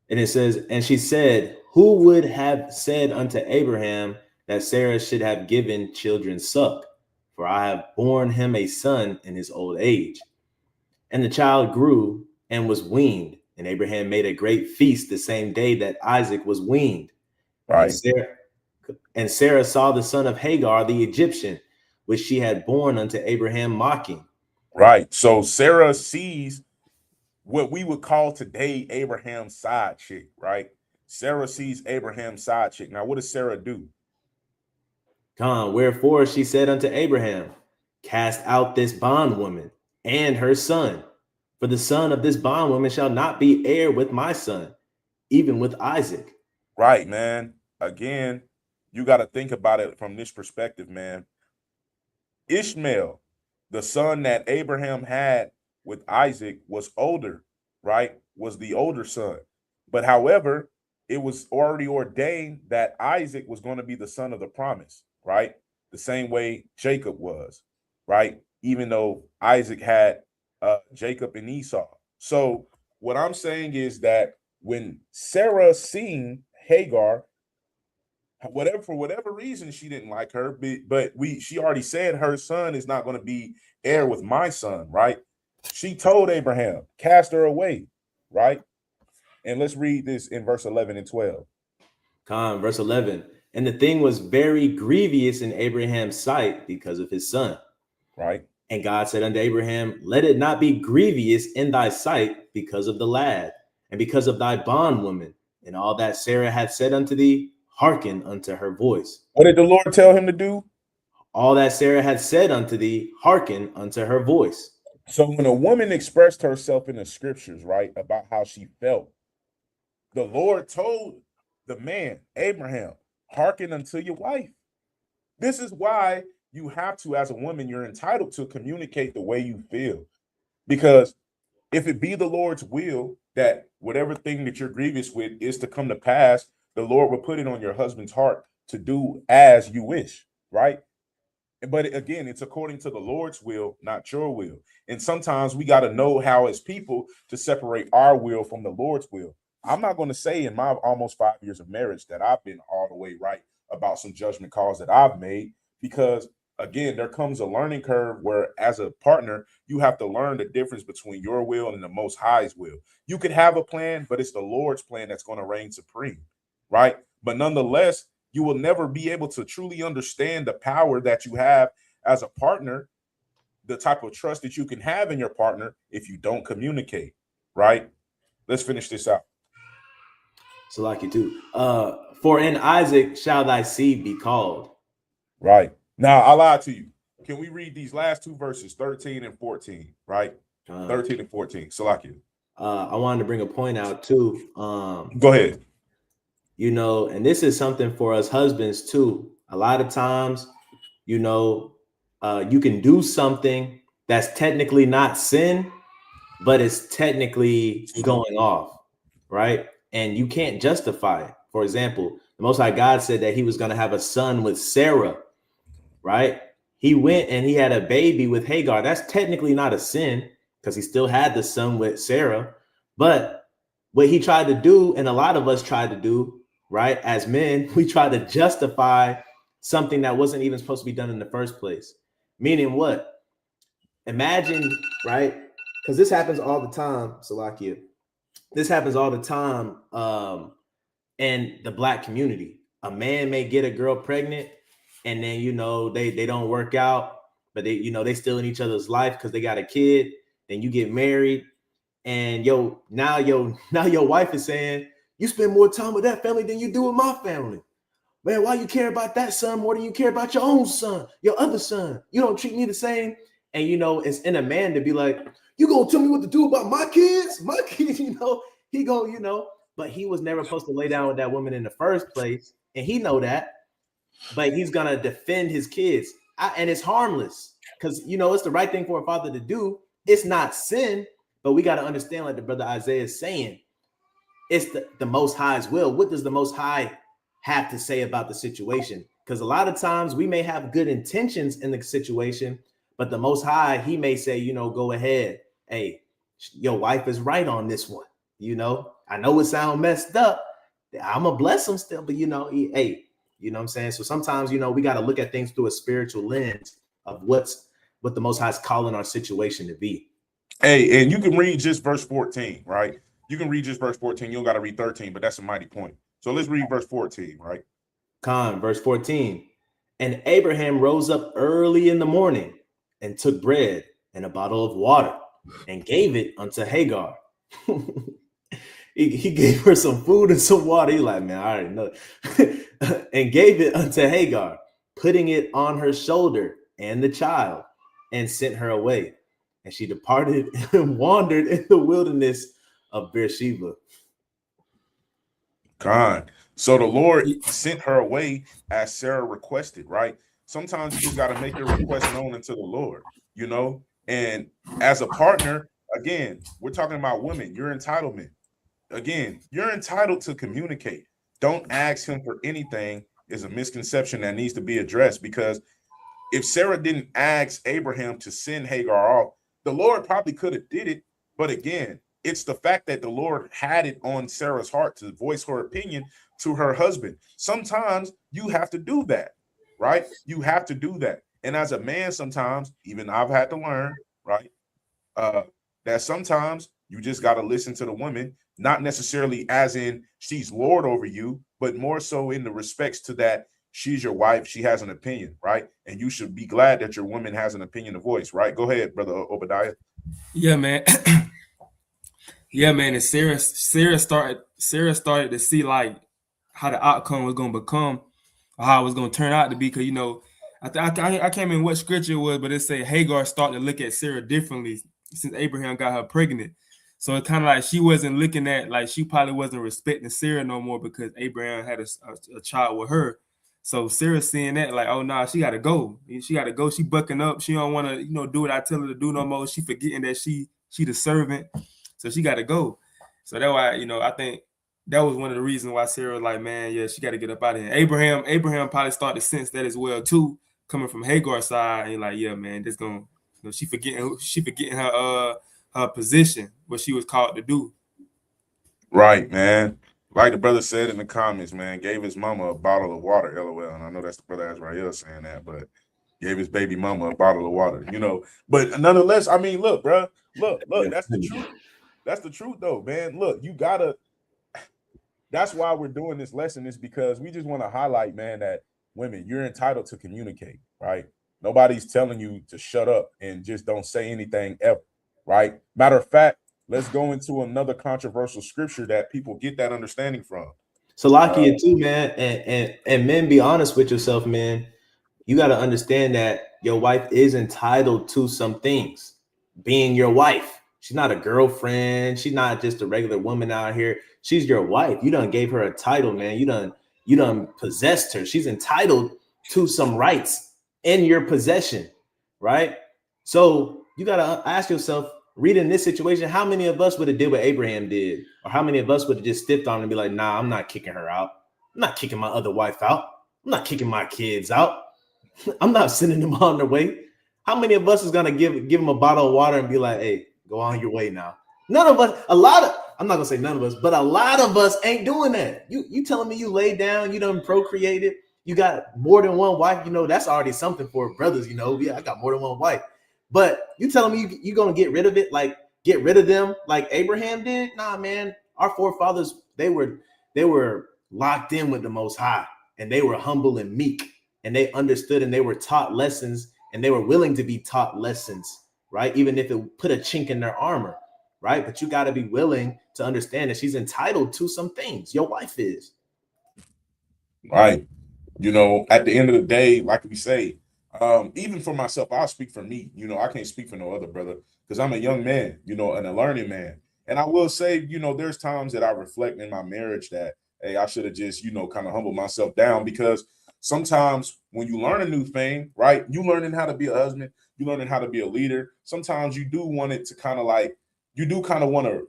it says, "And she said, Who would have said unto Abraham that Sarah should have given children suck? For I have borne him a son in his old age. And the child grew and was weaned. And Abraham made a great feast the same day that Isaac was weaned. Right. And Sarah saw the son of Hagar, the Egyptian, which she had borne unto Abraham mocking." Right. So Sarah sees what we would call today Abraham's side chick, right? Sarah sees Abraham's side chick. Now, what does Sarah do? Wherefore she said unto Abraham, Cast out this bondwoman and her son, for the son of this bondwoman shall not be heir with my son, even with Isaac. Right, man. Again, you got to think about it from this perspective, man. Ishmael, the son that Abraham had with Isaac, was older, right? Was the older son. But however, it was already ordained that Isaac was going to be the son of the promise, right? The same way Jacob was, right? Even though Isaac had Jacob and Esau. So what I'm saying is that when Sarah seen Hagar, for whatever reason, she didn't like her, but she already said her son is not going to be heir with my son, right? She told Abraham, cast her away, right? And let's read this in verse 11 and 12. Verse 11. And the thing was very grievous in Abraham's sight because of his son. Right. And God said unto Abraham, Let it not be grievous in thy sight because of the lad, and because of thy bondwoman, and all that Sarah hath said unto thee, hearken unto her voice. What did the Lord tell him to do? All that Sarah had said unto thee, hearken unto her voice. So when a woman expressed herself in the scriptures, right, about how she felt, the Lord told the man, Abraham, hearken unto your wife. This is why you have to, as a woman, you're entitled to communicate the way you feel. Because if it be the Lord's will that whatever thing that you're grievous with is to come to pass, the Lord will put it on your husband's heart to do as you wish, right? But again, it's according to the Lord's will, not your will. And sometimes we got to know how, as people, to separate our will from the Lord's will. I'm not going to say in my almost 5 years of marriage that I've been all the way right about some judgment calls that I've made, because again, there comes a learning curve where, as a partner, you have to learn the difference between your will and the Most High's will. You could have a plan, but it's the Lord's plan that's going to reign supreme, right? But nonetheless, you will never be able to truly understand the power that you have as a partner, the type of trust that you can have in your partner, if you don't communicate, right? Let's finish this out. So like you do. For in Isaac shall thy seed be called. Right. Now, I lied to you. Can we read these last two verses, 13 and 14, right? 13 and 14. Salakia. I wanted to bring a point out too. Go ahead. You know, and this is something for us husbands too. A lot of times, you know, you can do something that's technically not sin, but it's technically going off, right? And you can't justify it. For example, the Most High God said that he was going to have a son with Sarah, right? He went and he had a baby with Hagar. That's technically not a sin because he still had the son with Sarah. But what he tried to do, and a lot of us tried to do, right, as men, we tried to justify something that wasn't even supposed to be done in the first place. Meaning what? Imagine, right? Because this happens all the time, Salakia. This happens all the time in the Black community. A man may get a girl pregnant, and then, you know, they don't work out, but they, you know, they still in each other's life because they got a kid. Then you get married, and now your wife is saying, you spend more time with that family than you do with my family. Man, why you care about that son more than you care about your own son, your other son? You don't treat me the same. And, you know, it's in a man to be like, you gonna tell me what to do about my kids? My kids, you know, he go, you know, but he was never supposed to lay down with that woman in the first place. And he know that, but he's gonna defend his kids. And it's harmless because, you know, it's the right thing for a father to do. It's not sin, but we got to understand, like the brother Isaiah is saying, it's the Most High's will. What does the Most High have to say about the situation? Because a lot of times we may have good intentions in the situation, but the Most High, he may say, you know, go ahead. Hey, your wife is right on this one. You know, I know it sounds messed up. I'm going to bless him still, but, you know, hey, you know what I'm saying? So sometimes, you know, we got to look at things through a spiritual lens of what the Most High is calling our situation to be. Hey, and you can read just verse 14, right? You can read just verse 14. You don't got to read 13, but that's a mighty point. So let's read verse 14, right? Verse 14. And Abraham rose up early in the morning and took bread and a bottle of water and gave it unto Hagar. he gave her some food and some water. He's like, man, I already know. And gave it unto Hagar, putting it on her shoulder and the child, and sent her away. And she departed and wandered in the wilderness of Beersheba. So the Lord sent her away as Sarah requested, right? Sometimes you just got to make your request known unto the Lord, you know? And as a partner, again, we're talking about women, your entitlement. Again, you're entitled to communicate. Don't ask him for anything is a misconception that needs to be addressed, because if Sarah didn't ask Abraham to send Hagar off, the Lord probably could have did it. But again, it's the fact that the Lord had it on Sarah's heart to voice her opinion to her husband. Sometimes you have to do that, right? You have to do that. And as a man, sometimes, even I've had to learn, right, that sometimes you just got to listen to the woman, not necessarily as in she's Lord over you, but more so in the respects to that she's your wife, she has an opinion, right? And you should be glad that your woman has an opinion to voice, right? Go ahead, brother Obadiah. Yeah, man. Yeah, man. And Sarah started to see like how the outcome was gonna become, or how it was gonna turn out to be. Because I can't remember what scripture it was, but it said Hagar started to look at Sarah differently since Abraham got her pregnant. So it kind of like she wasn't looking at, like, she probably wasn't respecting Sarah no more because Abraham had a child with her. So Sarah seeing that, like, oh nah, she gotta go. She gotta go. She bucking up. She don't want to, do what I tell her to do no more. She forgetting that she the servant, so she gotta go. So that's why, I think that was one of the reasons why Sarah was like, man, yeah, she got to get up out of here. Abraham probably started to sense that as well too, coming from Hagar's side, and like, yeah, man, this gonna, she forgetting her position, what she was called to do. Right, man. Like the brother said in the comments, man, gave his mama a bottle of water, LOL. And I know that's the brother Azrael saying that, but gave his baby mama a bottle of water, But nonetheless, I mean, look, bro, look, that's the truth. That's the truth, though, man. Look, that's why we're doing this lesson, is because we just want to highlight, man, that women, you're entitled to communicate, right? Nobody's telling you to shut up and just don't say anything ever, right? Matter of fact, let's go into another controversial scripture that people get that understanding from. Salakia too, man, and men, be honest with yourself, man. You got to understand that your wife is entitled to some things. Being your wife, she's not a girlfriend. She's not just a regular woman out here. She's your wife. You done gave her a title, man. You done possessed her. She's entitled to some rights in your possession, right? So you got to ask yourself, reading this situation, how many of us would have did what Abraham did? Or how many of us would have just stiffed on and be like, nah, I'm not kicking her out. I'm not kicking my other wife out. I'm not kicking my kids out. I'm not sending them on their way. How many of us is gonna give them a bottle of water and be like, hey, go on your way now? None of us, I'm not gonna say none of us, but a lot of us ain't doing that. You telling me you laid down, you done procreated, you got more than one wife, that's already something for brothers, yeah, I got more than one wife. But you telling me you gonna get rid of it, like get rid of them like Abraham did? Nah, man. Our forefathers, they were locked in with the Most High, and they were humble and meek, and they understood, and they were taught lessons, and they were willing to be taught lessons, right? Even if it put a chink in their armor, right? But you got to be willing to understand that she's entitled to some things. Your wife is. Right. At the end of the day, like we say, even for myself, I'll speak for me. I can't speak for no other brother because I'm a young man, and a learning man. And I will say, there's times that I reflect in my marriage that, hey, I should have just, kind of humbled myself down, because sometimes when you learn a new thing, right, you learning how to be a husband, you learning how to be a leader. Sometimes you do want it to kind of like, you do kind of want to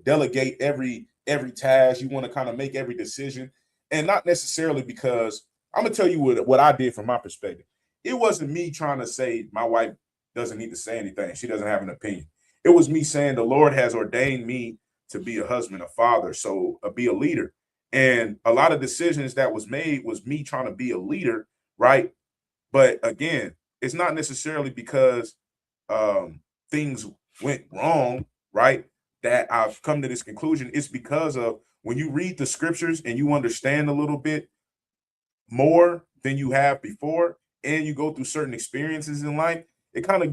delegate every task. You want to kind of make every decision, and not necessarily because I'm going to tell you what I did from my perspective. It wasn't me trying to say my wife doesn't need to say anything. She doesn't have an opinion. It was me saying the Lord has ordained me to be a husband, a father, so be a leader. And a lot of decisions that was made was me trying to be a leader, right? But again, it's not necessarily because things went wrong, right, that I've come to this conclusion. It's because of when you read the scriptures and you understand a little bit more than you have before, and you go through certain experiences in life, it kind of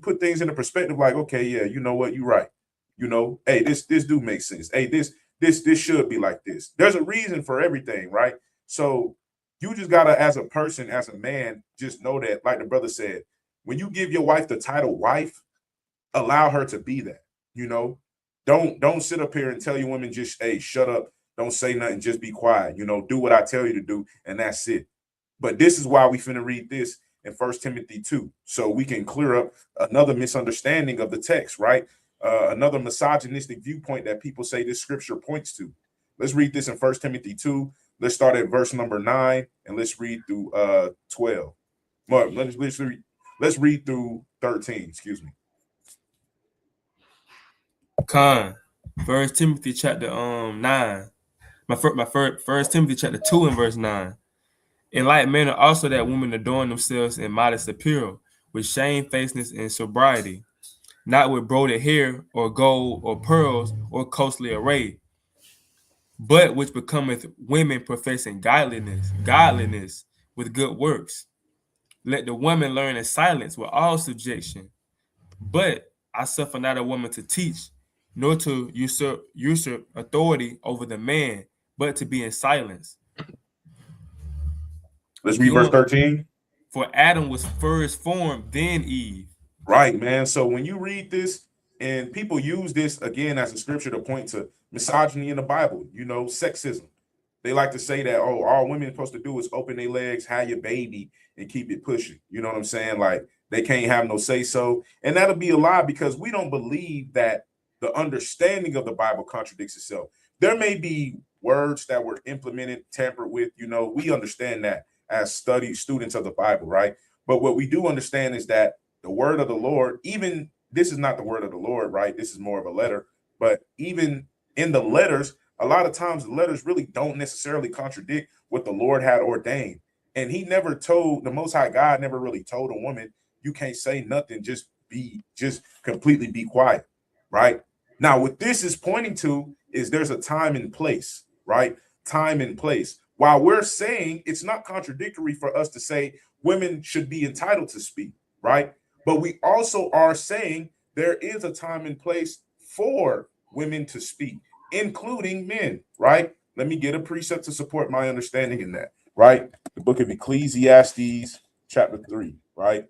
put things into perspective, like, okay, yeah, you know what, you're right. Hey, this do make sense. Hey, this should be like this. There's a reason for everything, right? So you just gotta, as a person, as a man, just know that, like the brother said, when you give your wife the title wife, allow her to be that. Don't sit up here and tell your women just, hey, shut up, don't say nothing, just be quiet. Do what I tell you to do, and that's it. But this is why we finna read this in 1 Timothy 2, so we can clear up another misunderstanding of the text, right? Another misogynistic viewpoint that people say this scripture points to. Let's read this in 1 Timothy 2. Let's start at verse number 9, and let's read through 12. Mark, let's read through 13. Excuse me. Con, 1 Timothy chapter 9. My first Timothy chapter 2 and verse 9. In like manner also that women adorn themselves in modest apparel, with shamefacedness and sobriety, not with broided hair or gold or pearls or costly array, but which becometh women professing godliness with good works. Let the woman learn in silence with all subjection. But I suffer not a woman to teach, nor to usurp authority over the man, but to be in silence. Let's read verse Human- 13. For Adam was first formed, then Eve. Right, man. So when you read this, and people use this again as a scripture to point to misogyny in the Bible, sexism. They like to say that, oh, all women are supposed to do is open their legs, have your baby, and keep it pushing. You know what I'm saying? Like they can't have no say so. And that'll be a lie because we don't believe that the understanding of the Bible contradicts itself. There may be words that were implemented, tampered with. We understand that as students of the Bible, right? But what we do understand is that the word of the Lord, even this is not the word of the Lord, right? This is more of a letter. But even in the letters, a lot of times the letters really don't necessarily contradict what the Lord had ordained. And he never told, the Most High God never really told a woman, you can't say nothing, just completely be quiet, right? Now, what this is pointing to is there's a time and place, right? Time and place. While we're saying it's not contradictory for us to say women should be entitled to speak, right? But we also are saying there is a time and place for women to speak, including men, right? Let me get a precept to support my understanding in that, right? The book of Ecclesiastes, chapter 3, right?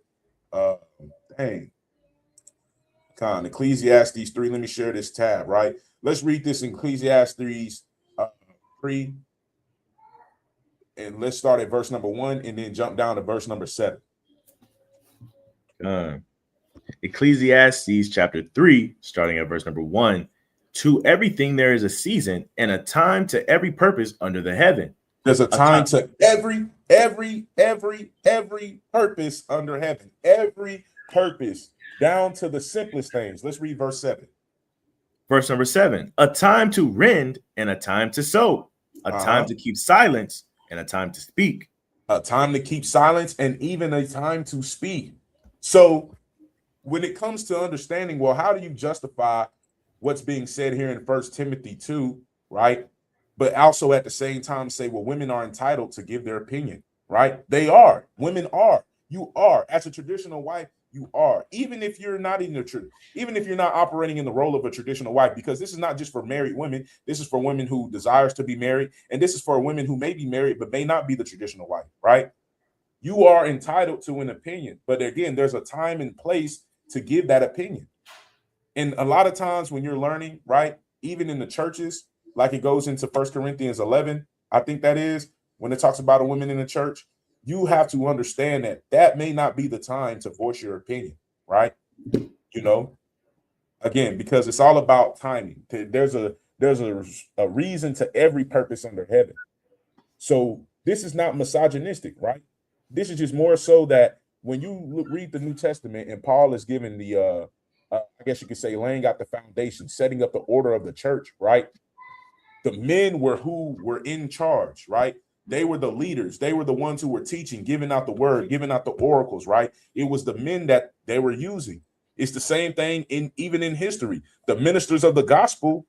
Ecclesiastes 3. Let me share this tab, right? Let's read this in Ecclesiastes 3. And let's start at verse number 1 and then jump down to verse number 7. Ecclesiastes chapter 3, starting at verse number 1. To everything there is a season and a time to every purpose under the heaven. There's a time to every purpose under heaven. Every purpose, down to the simplest things. Let's read verse 7. Verse number 7. A time to rend and a time to sow. A time to keep silence and a time to speak. A time to keep silence and even a time to speak. So when it comes to understanding, well, how do you justify what's being said here in 1 Timothy 2, right? But also at the same time say, well, women are entitled to give their opinion, right? They are. Women are. You are. As a traditional wife, you are. Even if you're not even if you're not operating in the role of a traditional wife, because this is not just for married women. This is for women who desires to be married. And this is for women who may be married, but may not be the traditional wife, right? You are entitled to an opinion. But again, there's a time and place to give that opinion. And a lot of times when you're learning, right, even in the churches, like it goes into 1 Corinthians 11, I think that is, when it talks about a woman in the church, you have to understand that that may not be the time to voice your opinion, right? Again, because it's all about timing. There's a reason to every purpose under heaven. So this is not misogynistic, right? This is just more so that when you read the New Testament and Paul is given the I guess you could say laying out the foundation, setting up the order of the church, right? The men were who were in charge, right? They were the leaders. They were the ones who were teaching, giving out the word, giving out the oracles, right? It was the men that they were using. It's the same thing even in history. The ministers of the gospel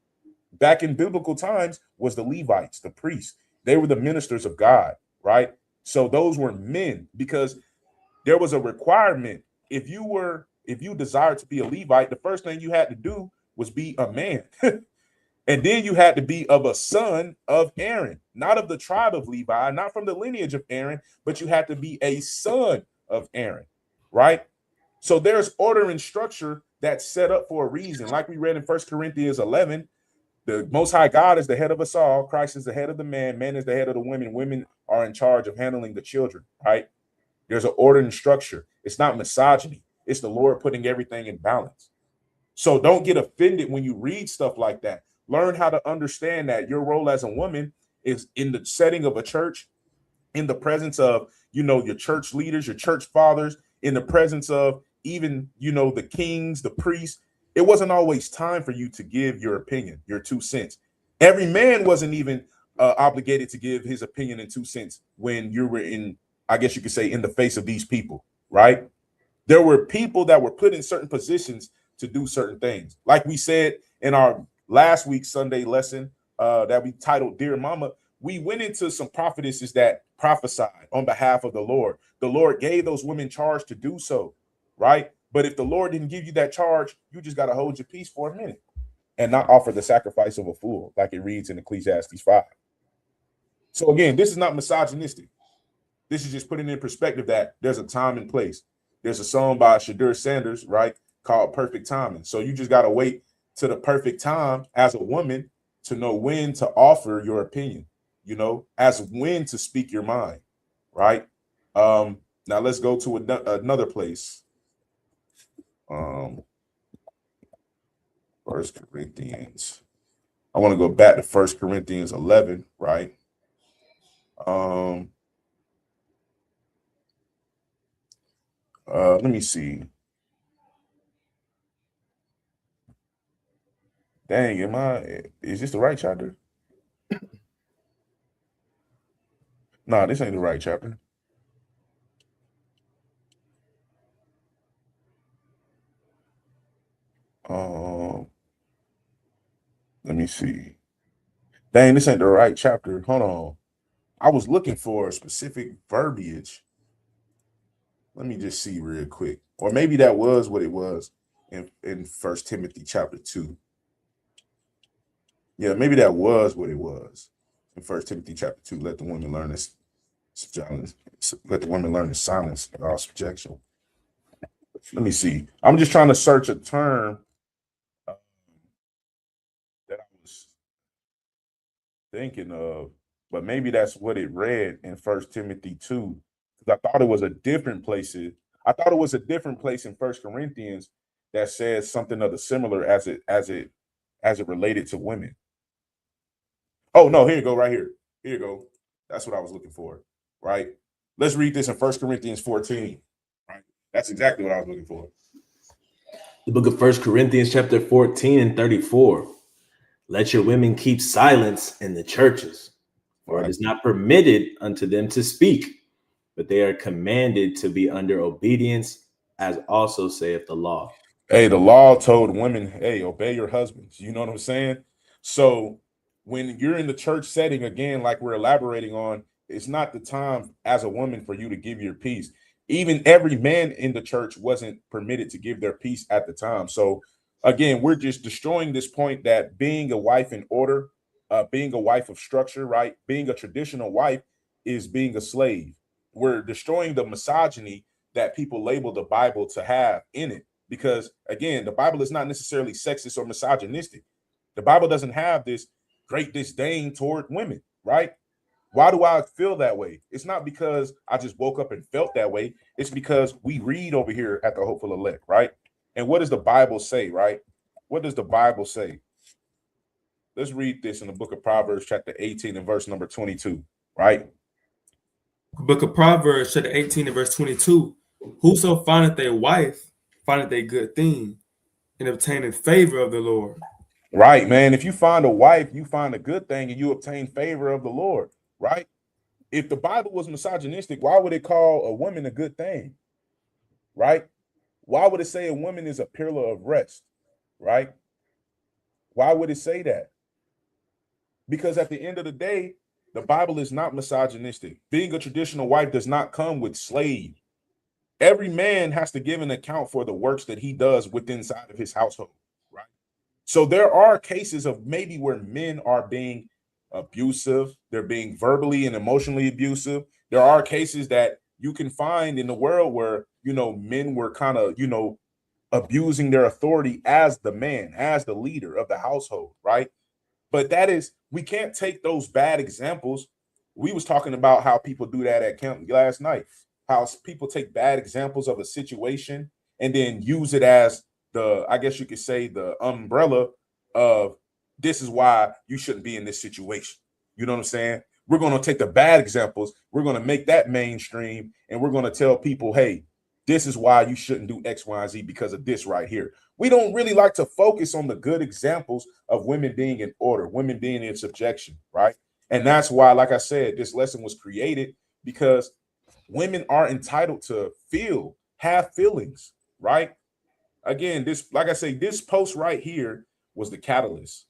back in biblical times was the Levites, the priests. They were the ministers of God, right? So those were men because there was a requirement. If you desired to be a Levite, the first thing you had to do was be a man. And then you had to be of a son of Aaron, not of the tribe of Levi, not from the lineage of Aaron, but you had to be a son of Aaron, right? So there's order and structure that's set up for a reason. Like we read in 1 Corinthians 11, the Most High God is the head of us all. Christ is the head of the man. Man is the head of the women. Women are in charge of handling the children, right? There's an order and structure. It's not misogyny. It's the Lord putting everything in balance. So don't get offended when you read stuff like that. Learn how to understand that your role as a woman is in the setting of a church, in the presence of, your church leaders, your church fathers, in the presence of even, the kings, the priests. It wasn't always time for you to give your opinion, your 2 cents. Every man wasn't even obligated to give his opinion in 2 cents when you were in, I guess you could say, in the face of these people, right? There were people that were put in certain positions to do certain things. Like we said in our last week's Sunday lesson that we titled Dear Mama, we went into some prophetesses that prophesied on behalf of the Lord. The Lord gave those women charge to do so, right? But if the Lord didn't give you that charge, you just got to hold your peace for a minute and not offer the sacrifice of a fool, like it reads in Ecclesiastes 5. So again, this is not misogynistic. This is just putting in perspective that there's a time and place. There's a song by Shadur Sanders, right, called Perfect Timing. So you just got to wait to the perfect time as a woman to know when to offer your opinion, you know, as when to speak your mind, right? Now let's go to another place. First Corinthians. I want to go back to 1 Corinthians 11, right? Let me see. Dang, is this the right chapter? Nah, this ain't the right chapter. Let me see. Dang, this ain't the right chapter. Hold on. I was looking for a specific verbiage. Let me just see real quick. Or maybe that was what it was in 1 Timothy chapter 2. Yeah, maybe that was what it was in 1 Timothy chapter 2. Let the women learn this silence. Let the women learn the silence of all subjection. Let me see. I'm just trying to search a term that I was thinking of, but maybe that's what it read in 1 Timothy 2. Because I thought it was a different place. I thought it was a different place in 1 Corinthians that says something of the similar as it related to women. Oh no, here you go, right here. Here you go. That's what I was looking for. Right. Let's read this in 1 Corinthians 14. Right. That's exactly what I was looking for. The book of 1 Corinthians chapter 14 and 34. Let your women keep silence in the churches, for it is not permitted unto them to speak, but they are commanded to be under obedience, as also saith the law. Hey, the law told women, hey, obey your husbands. You know what I'm saying? So when you're in the church setting, again, like we're elaborating on, it's not the time as a woman for you to give your piece. Even every man in the church wasn't permitted to give their piece at the time. So again, we're just destroying this point that being a wife in order, being a wife of structure, right? Being a traditional wife is being a slave. We're destroying the misogyny that people label the Bible to have in it. Because again, the Bible is not necessarily sexist or misogynistic. The Bible doesn't have this great disdain toward women, right? Why do I feel that way? It's not because I just woke up and felt that way. It's because we read over here at the Hopeful Elect, right? And what does the Bible say, right? What does the Bible say? Let's read this in the book of Proverbs, chapter 18 and verse number 22, right? Book of Proverbs, chapter 18 and verse 22. Whoso findeth a wife, findeth a good thing, and obtaineth favor of the Lord. Right, man. If you find a wife, you find a good thing and you obtain favor of the Lord, right? If the Bible was misogynistic, why would it call a woman a good thing? Right? Why would it say a woman is a pillar of rest? Right? Why would it say that? Because at the end of the day, the Bible is not misogynistic. Being a traditional wife does not come with slave. Every man has to give an account for the works that he does within inside of his household, right? So there are cases of maybe where men are being abusive, they're being verbally and emotionally abusive. There are cases that you can find in the world where, you know, men were kind of, you know, abusing their authority as the man, as the leader of the household, right? But that is, we can't take those bad examples. We was talking about how people do that at camp last night, how people take bad examples of a situation and then use it as the, I guess you could say, the umbrella of this is why you shouldn't be in this situation. You know what I'm saying? We're going to take the bad examples, we're going to make that mainstream, and we're going to tell people, hey, this is why you shouldn't do X, Y, and Z because of this right here. We don't really like to focus on the good examples of women being in order, women being in subjection, right? And that's why, like I said, this lesson was created because women are entitled to have feelings, right? Again, this, like I say, this post right here was the catalyst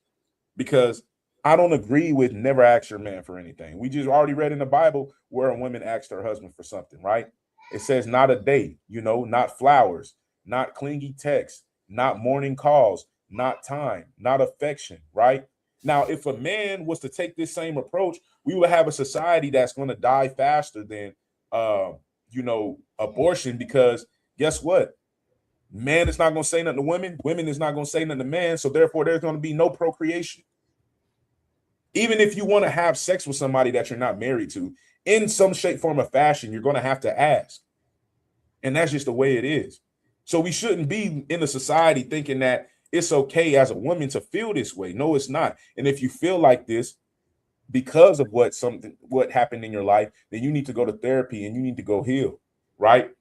because I don't agree with never ask your man for anything. We just already read in the Bible where a woman asked her husband for something, right? It says not a date, you know, not flowers, not clingy texts, not morning calls, not time, not affection, right? Now, if a man was to take this same approach, we would have a society that's going to die faster than, abortion, because guess what? Man is not going to say nothing to women. Women is not going to say nothing to man. So therefore, there's going to be no procreation. Even if you want to have sex with somebody that you're not married to, in some shape, form, or fashion, you're going to have to ask. And that's just the way it is. So we shouldn't be in a society thinking that it's okay as a woman to feel this way. No, it's not. And if you feel like this because of what happened in your life, then you need to go to therapy and you need to go heal, right?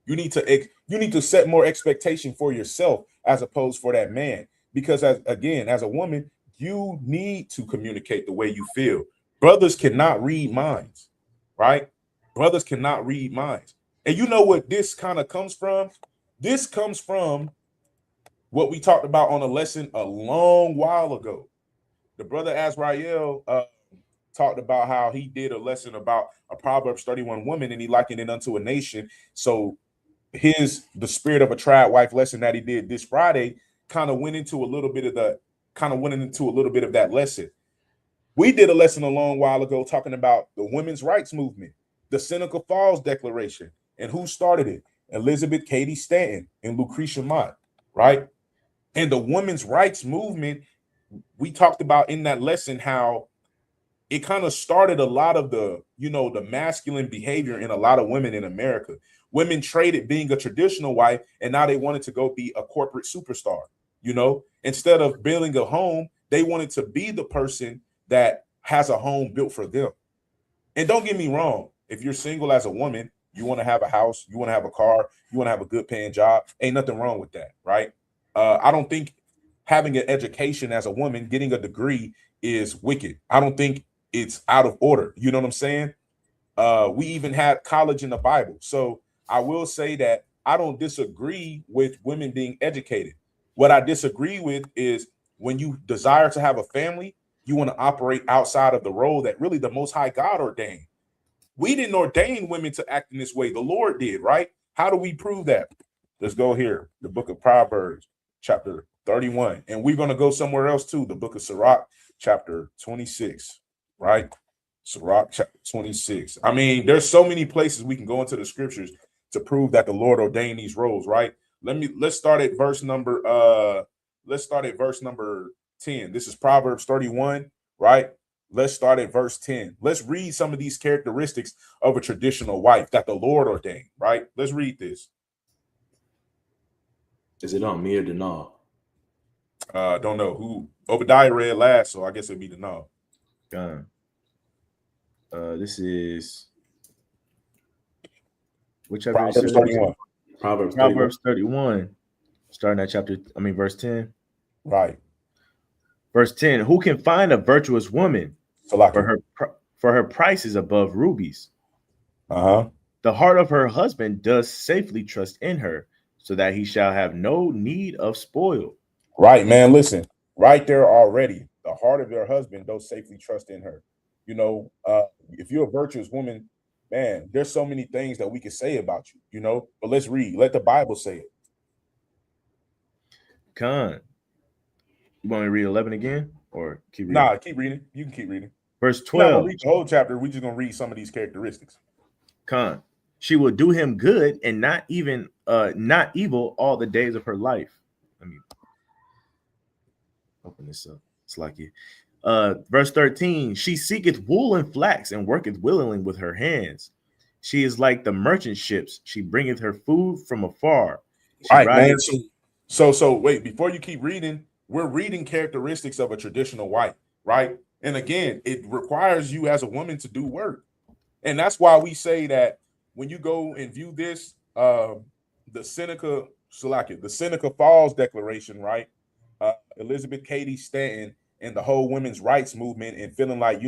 You need to set more expectation for yourself as opposed for that man. Because as a woman, you need to communicate the way you feel. Brothers cannot read minds, right? Brothers cannot read minds. And you know what this kind of comes from? This comes from what we talked about on a lesson a long while ago. The brother Azrael talked about how he did a lesson about a Proverbs 31 woman, and he likened it unto a nation. So the spirit of a triad wife lesson that he did this Friday kind of went into a little bit of that lesson. We did a lesson a long while ago talking about the women's rights movement, the Seneca Falls Declaration, and who started it? Elizabeth Cady Stanton and Lucretia Mott, right? And the women's rights movement, we talked about in that lesson how it kind of started a lot of the masculine behavior in a lot of women in America. Women traded being a traditional wife, and now they wanted to go be a corporate superstar. Instead of building a home, they wanted to be the person that has a home built for them. And don't get me wrong, if you're single as a woman, you want to have a house, you want to have a car, you want to have a good paying job, ain't nothing wrong with that, right? I don't think having an education as a woman, getting a degree, is wicked. I don't think it's out of order. You know what I'm saying? We even had college in the Bible. So I will say that I don't disagree with women being educated. What I disagree with is when you desire to have a family, you want to operate outside of the role that really the Most High God ordained. We didn't ordain women to act in this way. The Lord did, right? How do we prove that? Let's go here. The book of Proverbs, chapter 31. And we're going to go somewhere else too. The book of Sirach, chapter 26, right? Sirach, chapter 26. I mean, there's so many places we can go into the scriptures to prove that the Lord ordained these roles, right? Let's start at verse number 10. This is Proverbs 31, right? Let's start at verse 10. Let's read some of these characteristics of a traditional wife that the Lord ordained, right? Let's read this. Is it on me or Denal? Don't know who. Obadiah read last, so I guess it'd be Denal. This is which chapter? Proverbs 31. Proverbs 31, starting at verse 10. Right. Verse 10. Who can find a virtuous woman? For her price is above rubies. The heart of her husband does safely trust in her, so that he shall have no need of spoil. Right, man. Listen, right there already. The heart of your husband does safely trust in her. If you're a virtuous woman, man, there's so many things that we can say about you, but let's read. Let the Bible say it. Con. You want me to read 11 again or keep reading? Nah, keep reading. You can keep reading. Verse 12. Read the whole chapter. We're just going to read some of these characteristics. Con. She will do him good and not evil all the days of her life. Let me open this up. It's like it. Verse 13. She seeketh wool and flax and worketh willingly with her hands. She is like the merchant ships. She bringeth her food from afar. Right, man. So wait, before you keep reading, we're reading characteristics of a traditional wife, right? And again, it requires you as a woman to do work. And that's why we say that when you go and view this, the Seneca Falls Declaration, right? Elizabeth Cady Stanton and the whole women's rights movement, and feeling like,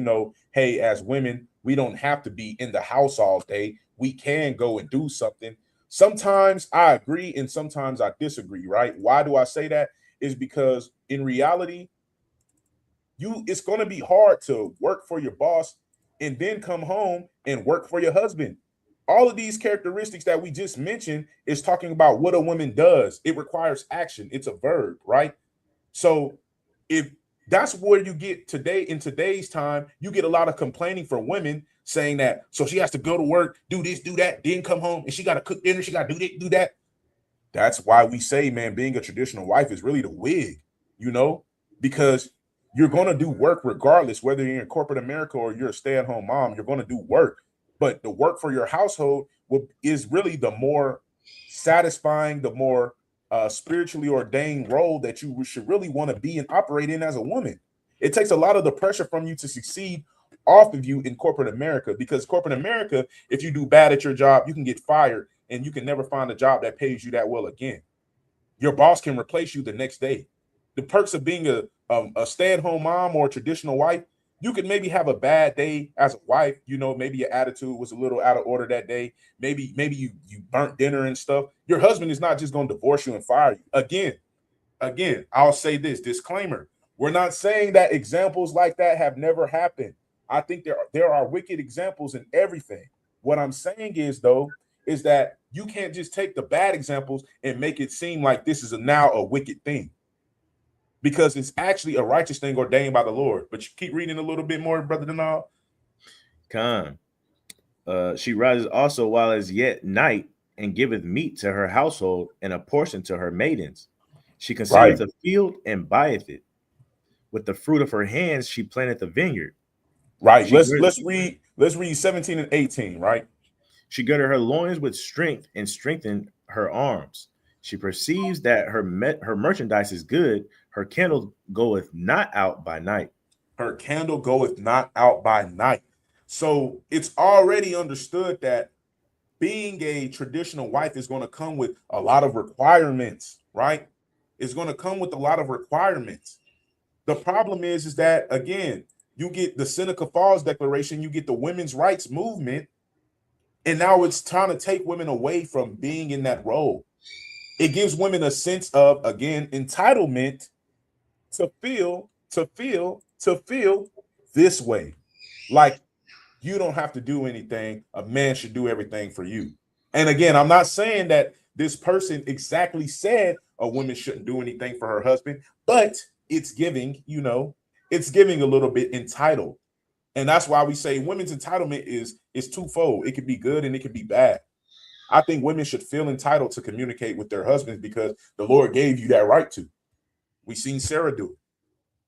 hey, as women, we don't have to be in the house all day. We can go and do something. Sometimes I agree and sometimes I disagree, right? Why do I say that? Is because in reality, it's going to be hard to work for your boss and then come home and work for your husband. All of these characteristics that we just mentioned is talking about what a woman does. It requires action. It's a verb, right? So if That's where you get today. In today's time, you get a lot of complaining from women saying that, so she has to go to work, do this, do that, then come home, and she got to cook dinner, she got to do this, do that. That's why we say, man, being a traditional wife is really the wig, because you're going to do work regardless, whether you're in corporate America or you're a stay-at-home mom, you're going to do work. But the work for your household is really the more satisfying, the more spiritually ordained role that you should really want to be and operate in as a woman. It takes a lot of the pressure from you to succeed off of you in corporate America, because corporate America, if you do bad at your job, you can get fired and you can never find a job that pays you that well again. Your boss can replace you the next day. The perks of being a stay-at-home mom or a traditional wife, you could maybe have a bad day as a wife. Maybe your attitude was a little out of order that day. Maybe you burnt dinner and stuff. Your husband is not just going to divorce you and fire you. Again, I'll say this disclaimer. We're not saying that examples like that have never happened. I think there are wicked examples in everything. What I'm saying is that you can't just take the bad examples and make it seem like this is now a wicked thing, because it's actually a righteous thing ordained by the Lord. But you keep reading a little bit more, Brother Denal. Khan. She rises also while it's yet night, and giveth meat to her household and a portion to her maidens. She considereth a field and buyeth it. With the fruit of her hands she planteth a vineyard. Right. Let's read 17 and 18, right? She girded her loins with strength and strengthened her arms. She perceives that her merchandise is good. Her candle goeth not out by night. Her candle goeth not out by night. So it's already understood that being a traditional wife is going to come with a lot of requirements, right? It's going to come with a lot of requirements. The problem is that, again, you get the Seneca Falls Declaration, you get the women's rights movement, and now it's trying to take women away from being in that role. It gives women a sense of, again, entitlement to feel this way. Like, you don't have to do anything. A man should do everything for you. And again, I'm not saying that this person exactly said a woman shouldn't do anything for her husband, but it's giving a little bit entitled. And that's why we say women's entitlement is twofold. It could be good and it could be bad. I think women should feel entitled to communicate with their husbands because the Lord gave you that right to. We've seen Sarah do it.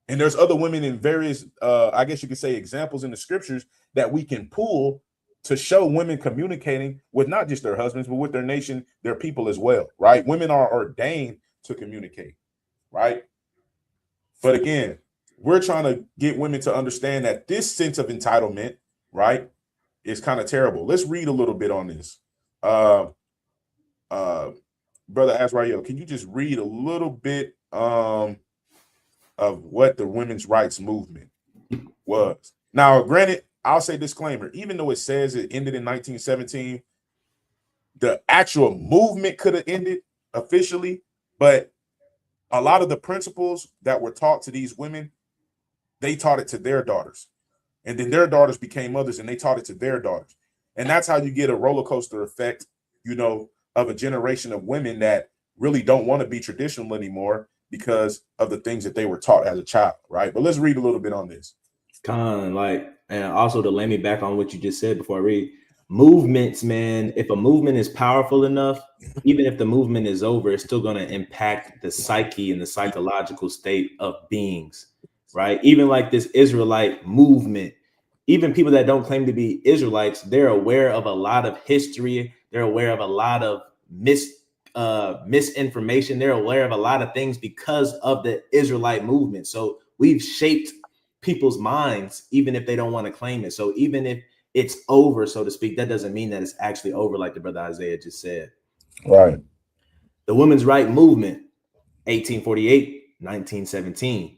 And there's other women in various, I guess you could say, examples in the scriptures that we can pull to show women communicating with not just their husbands, but with their nation, their people as well, right? Women are ordained to communicate, right? But again, we're trying to get women to understand that this sense of entitlement, right, is kind of terrible. Let's read a little bit on this. Brother Azrael, can you just read a little bit of what the women's rights movement was? Now, granted, I'll say disclaimer, even though it says it ended in 1917, the actual movement could have ended officially, but a lot of the principles that were taught to these women, they taught it to their daughters. And then their daughters became mothers and they taught it to their daughters. And that's how you get a roller coaster effect, of a generation of women that really don't want to be traditional anymore because of the things that they were taught as a child, right? But let's read a little bit on this. And also to lay me back on what you just said before I read, movements, man, if a movement is powerful enough, even if the movement is over, it's still going to impact the psyche and the psychological state of beings, right? Even like this Israelite movement, even people that don't claim to be Israelites, they're aware of a lot of history. They're aware of a lot of misinformation. They're aware of a lot of things because of the Israelite movement. So we've shaped people's minds, even if they don't want to claim it. So even if it's over, so to speak, that doesn't mean that it's actually over, like the brother Isaiah just said. Right. The women's right movement, 1848, 1917.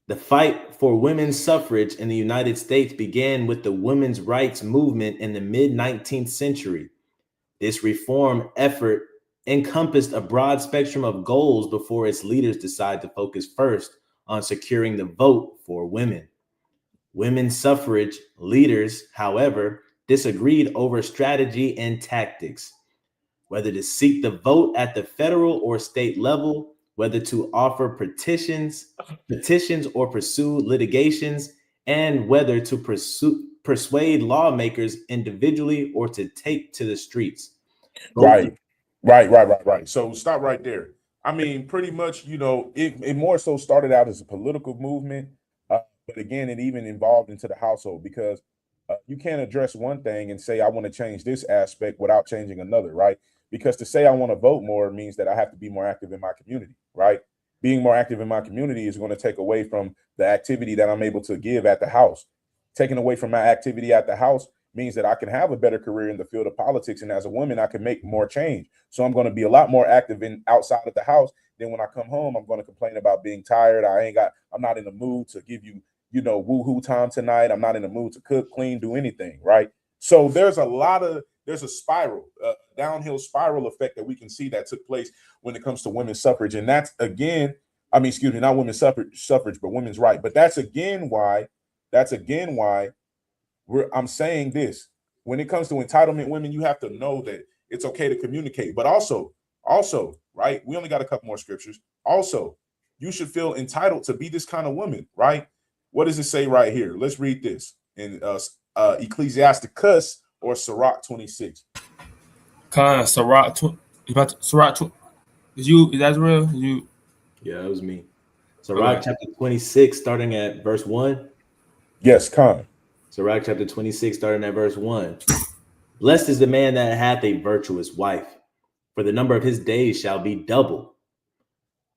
The fight for women's suffrage in the United States began with the women's rights movement in the mid-19th century. This reform effort encompassed a broad spectrum of goals before its leaders decided to focus first on securing the vote for women. Women's suffrage leaders, however, disagreed over strategy and tactics, whether to seek the vote at the federal or state level whether to offer petitions or pursue litigations, and whether to persuade lawmakers individually or to take to the streets. Right. So stop right there. I mean, pretty much, it more so started out as a political movement, but again, it even evolved into the household because you can't address one thing and say I want to change this aspect without changing another, right? Because to say I want to vote more means that I have to be more active in my community, right? Being more active in my community is going to take away from the activity that I'm able to give at the house. Taking away from my activity at the house means that I can have a better career in the field of politics, and as a woman, I can make more change. So I'm going to be a lot more active in outside of the house. Then when I come home, I'm going to complain about being tired. I'm not in the mood to give you, woohoo time tonight. I'm not in the mood to cook, clean, do anything, right? So there's a spiral, downhill spiral effect that we can see that took place when it comes to women's suffrage. And that's again, not women's suffrage, but women's right. But that's again why I'm saying this. When it comes to entitlement women, you have to know that it's okay to communicate. But also, right? We only got a couple more scriptures. Also, you should feel entitled to be this kind of woman, right? What does it say right here? Let's read this in Ecclesiasticus or Sirach 26. Sirach, is that real? Yeah, that was me. Sirach chapter 26, starting at verse 1. Yes, Khan. Sirach chapter 26, starting at verse 1. Blessed is the man that hath a virtuous wife, for the number of his days shall be double.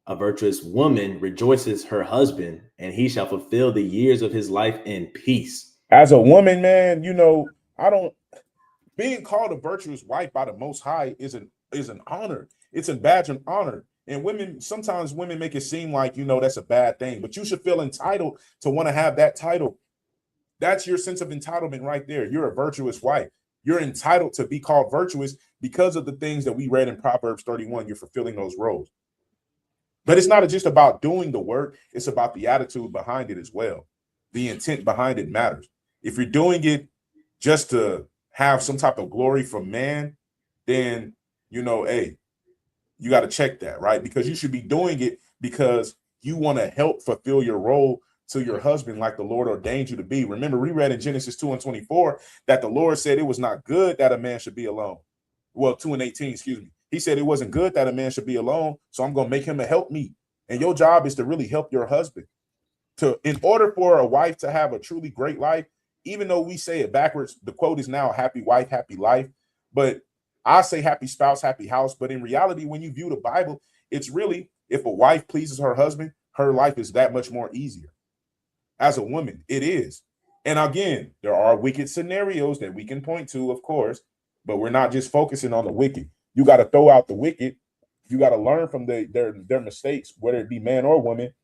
A virtuous woman rejoices her husband, and he shall fulfill the years of his life in peace. As a woman, man, being called a virtuous wife by the Most High is an honor. It's a badge of honor. And sometimes women make it seem like, that's a bad thing, but you should feel entitled to want to have that title. That's your sense of entitlement right there. You're a virtuous wife. You're entitled to be called virtuous because of the things that we read in Proverbs 31. You're fulfilling those roles. But it's not just about doing the work. It's about the attitude behind it as well. The intent behind it matters. If you're doing it just to have some type of glory from man, then, hey, you got to check that, right? Because you should be doing it because you want to help fulfill your role to your husband like the Lord ordained you to be. Remember, we read in Genesis 2:24 that the Lord said it was not good that a man should be alone. Well, 2:18, excuse me. He said it wasn't good that a man should be alone, so I'm going to make him a helpmeet. And your job is to really help your husband. In order for a wife to have a truly great life, even though we say it backwards, the quote is now happy wife, happy life. But I say happy spouse, happy house. But in reality, when you view the Bible, it's really, if a wife pleases her husband, her life is that much more easier. As a woman, it is. And again, there are wicked scenarios that we can point to, of course, but we're not just focusing on the wicked. You got to throw out the wicked. You got to learn from their mistakes, whether it be man or woman.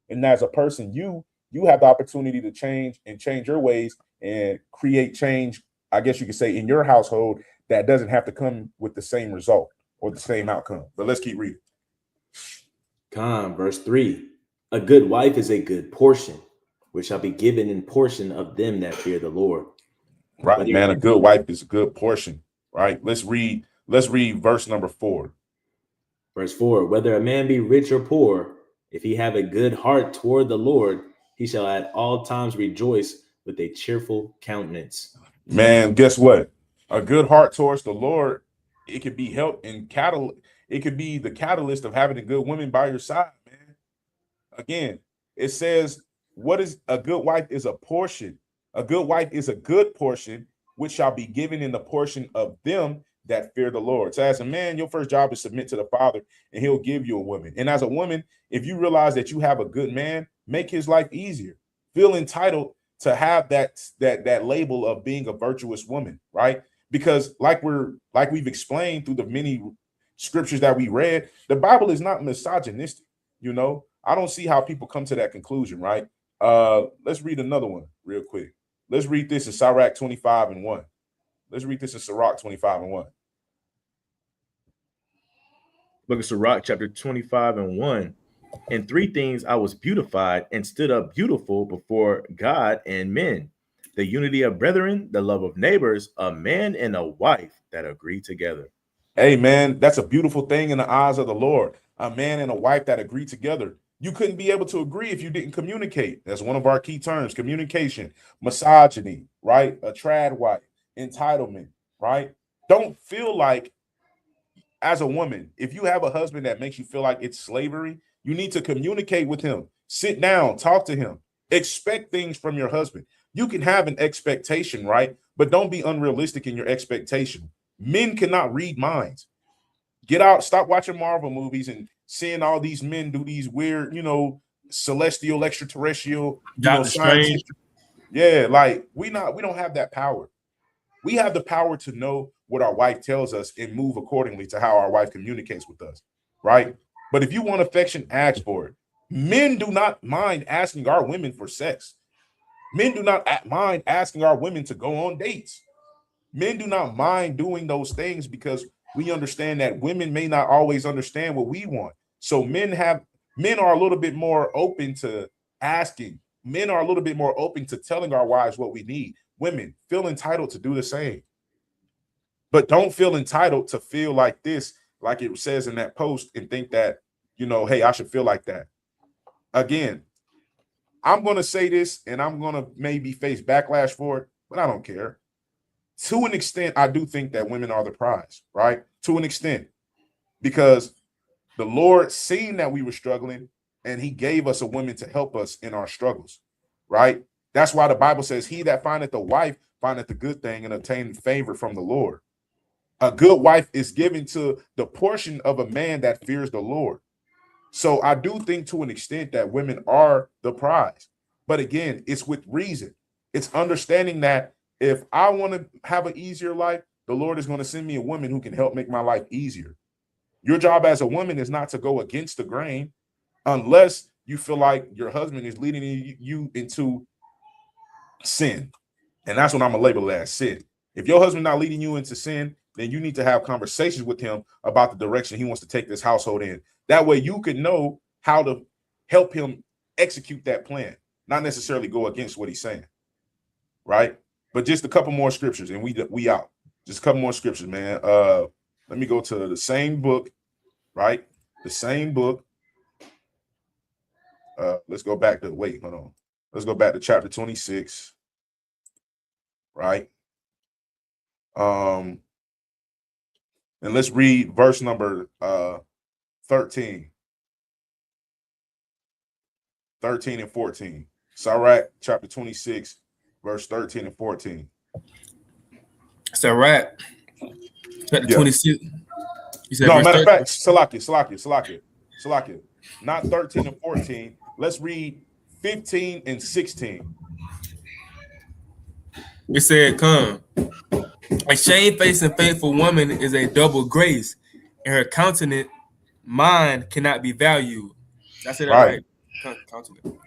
And as a person, you have the opportunity to change your ways and create change, I guess you could say, in your household that doesn't have to come with the same result or the same outcome. But let's keep reading. Verse 3. A good wife is a good portion, which shall be given in portion of them that fear the Lord. Right, man. A good wife is a good portion. Right. Let's read verse number 4. Verse 4. Whether a man be rich or poor, if he have a good heart toward the Lord, he shall at all times rejoice with a cheerful countenance. Man, guess what? A good heart towards the Lord, it could be help and it could be the catalyst of having a good woman by your side, man. Again, it says, what is a good wife is a portion. A good wife is a good portion, which shall be given in the portion of them that fear the Lord. So as a man, your first job is submit to the Father, and he'll give you a woman. And as a woman, if you realize that you have a good man, make his life easier. Feel entitled to have that label of being a virtuous woman, right? Because like we've explained through the many scriptures that we read, the Bible is not misogynistic. I don't see how people come to that conclusion, right? Let's read another one real quick. Let's read this in Sirach 25:1. Let's read this in Sirach 25:1. Look at Sirach chapter 25:1. In 3 things I was beautified and stood up beautiful before God and men. The unity of brethren, the love of neighbors, a man and a wife that agree together. Hey, man, that's a beautiful thing in the eyes of the Lord. A man and a wife that agree together. You couldn't be able to agree if you didn't communicate. That's one of our key terms: communication, misogyny, right? A trad wife, entitlement, right? Don't feel like, as a woman, if you have a husband that makes you feel like it's slavery, you need to communicate with him. Sit down, talk to him, expect things from your husband. You can have an expectation, right? But don't be unrealistic in your expectation. Men cannot read minds. Get out, stop watching Marvel movies and seeing all these men do these weird, celestial, extraterrestrial, Doctor scientific. Strange. Yeah, like we don't have that power. We have the power to know what our wife tells us and move accordingly to how our wife communicates with us, right? But if you want affection, ask for it. Men do not mind asking our women for sex. Men do not mind asking our women to go on dates. Men do not mind doing those things because we understand that women may not always understand what we want. So men are a little bit more open to asking. Men are a little bit more open to telling our wives what we need. Women feel entitled to do the same. But don't feel entitled to feel like this, like it says in that post, and think that, hey, I should feel like that. Again, I'm going to say this and I'm going to maybe face backlash for it, but I don't care. To an extent, I do think that women are the prize, right? To an extent, because the Lord seen that we were struggling and he gave us a woman to help us in our struggles, right? That's why the Bible says, he that findeth a wife findeth a good thing and obtain favor from the Lord. A good wife is given to the portion of a man that fears the Lord. So I do think to an extent that women are the prize. But again, it's with reason. It's understanding that if I want to have an easier life, the Lord is going to send me a woman who can help make my life easier. Your job as a woman is not to go against the grain unless you feel like your husband is leading you into sin. And that's what I'm going to label as sin. If your husband not leading you into sin, then you need to have conversations with him about the direction he wants to take this household in. That way you can know how to help him execute that plan, not necessarily go against what he's saying, right? But just a couple more scriptures and we out. Just a couple more scriptures, man. Let me go to the same book, right? The same book. Let's go back to, hold on. Let's go back to chapter 26, right? And let's read verse number 13 and 14. Sirach, chapter 26, verse 13 and 14. Sirach, chapter 26. You said No, verse matter of 13? fact, Salakia. Not 13 and 14. Let's read 15 and 16. It said, come. A shamefaced and faithful woman is a double grace, and her countenance mind cannot be valued. Did I say that right? Countenance.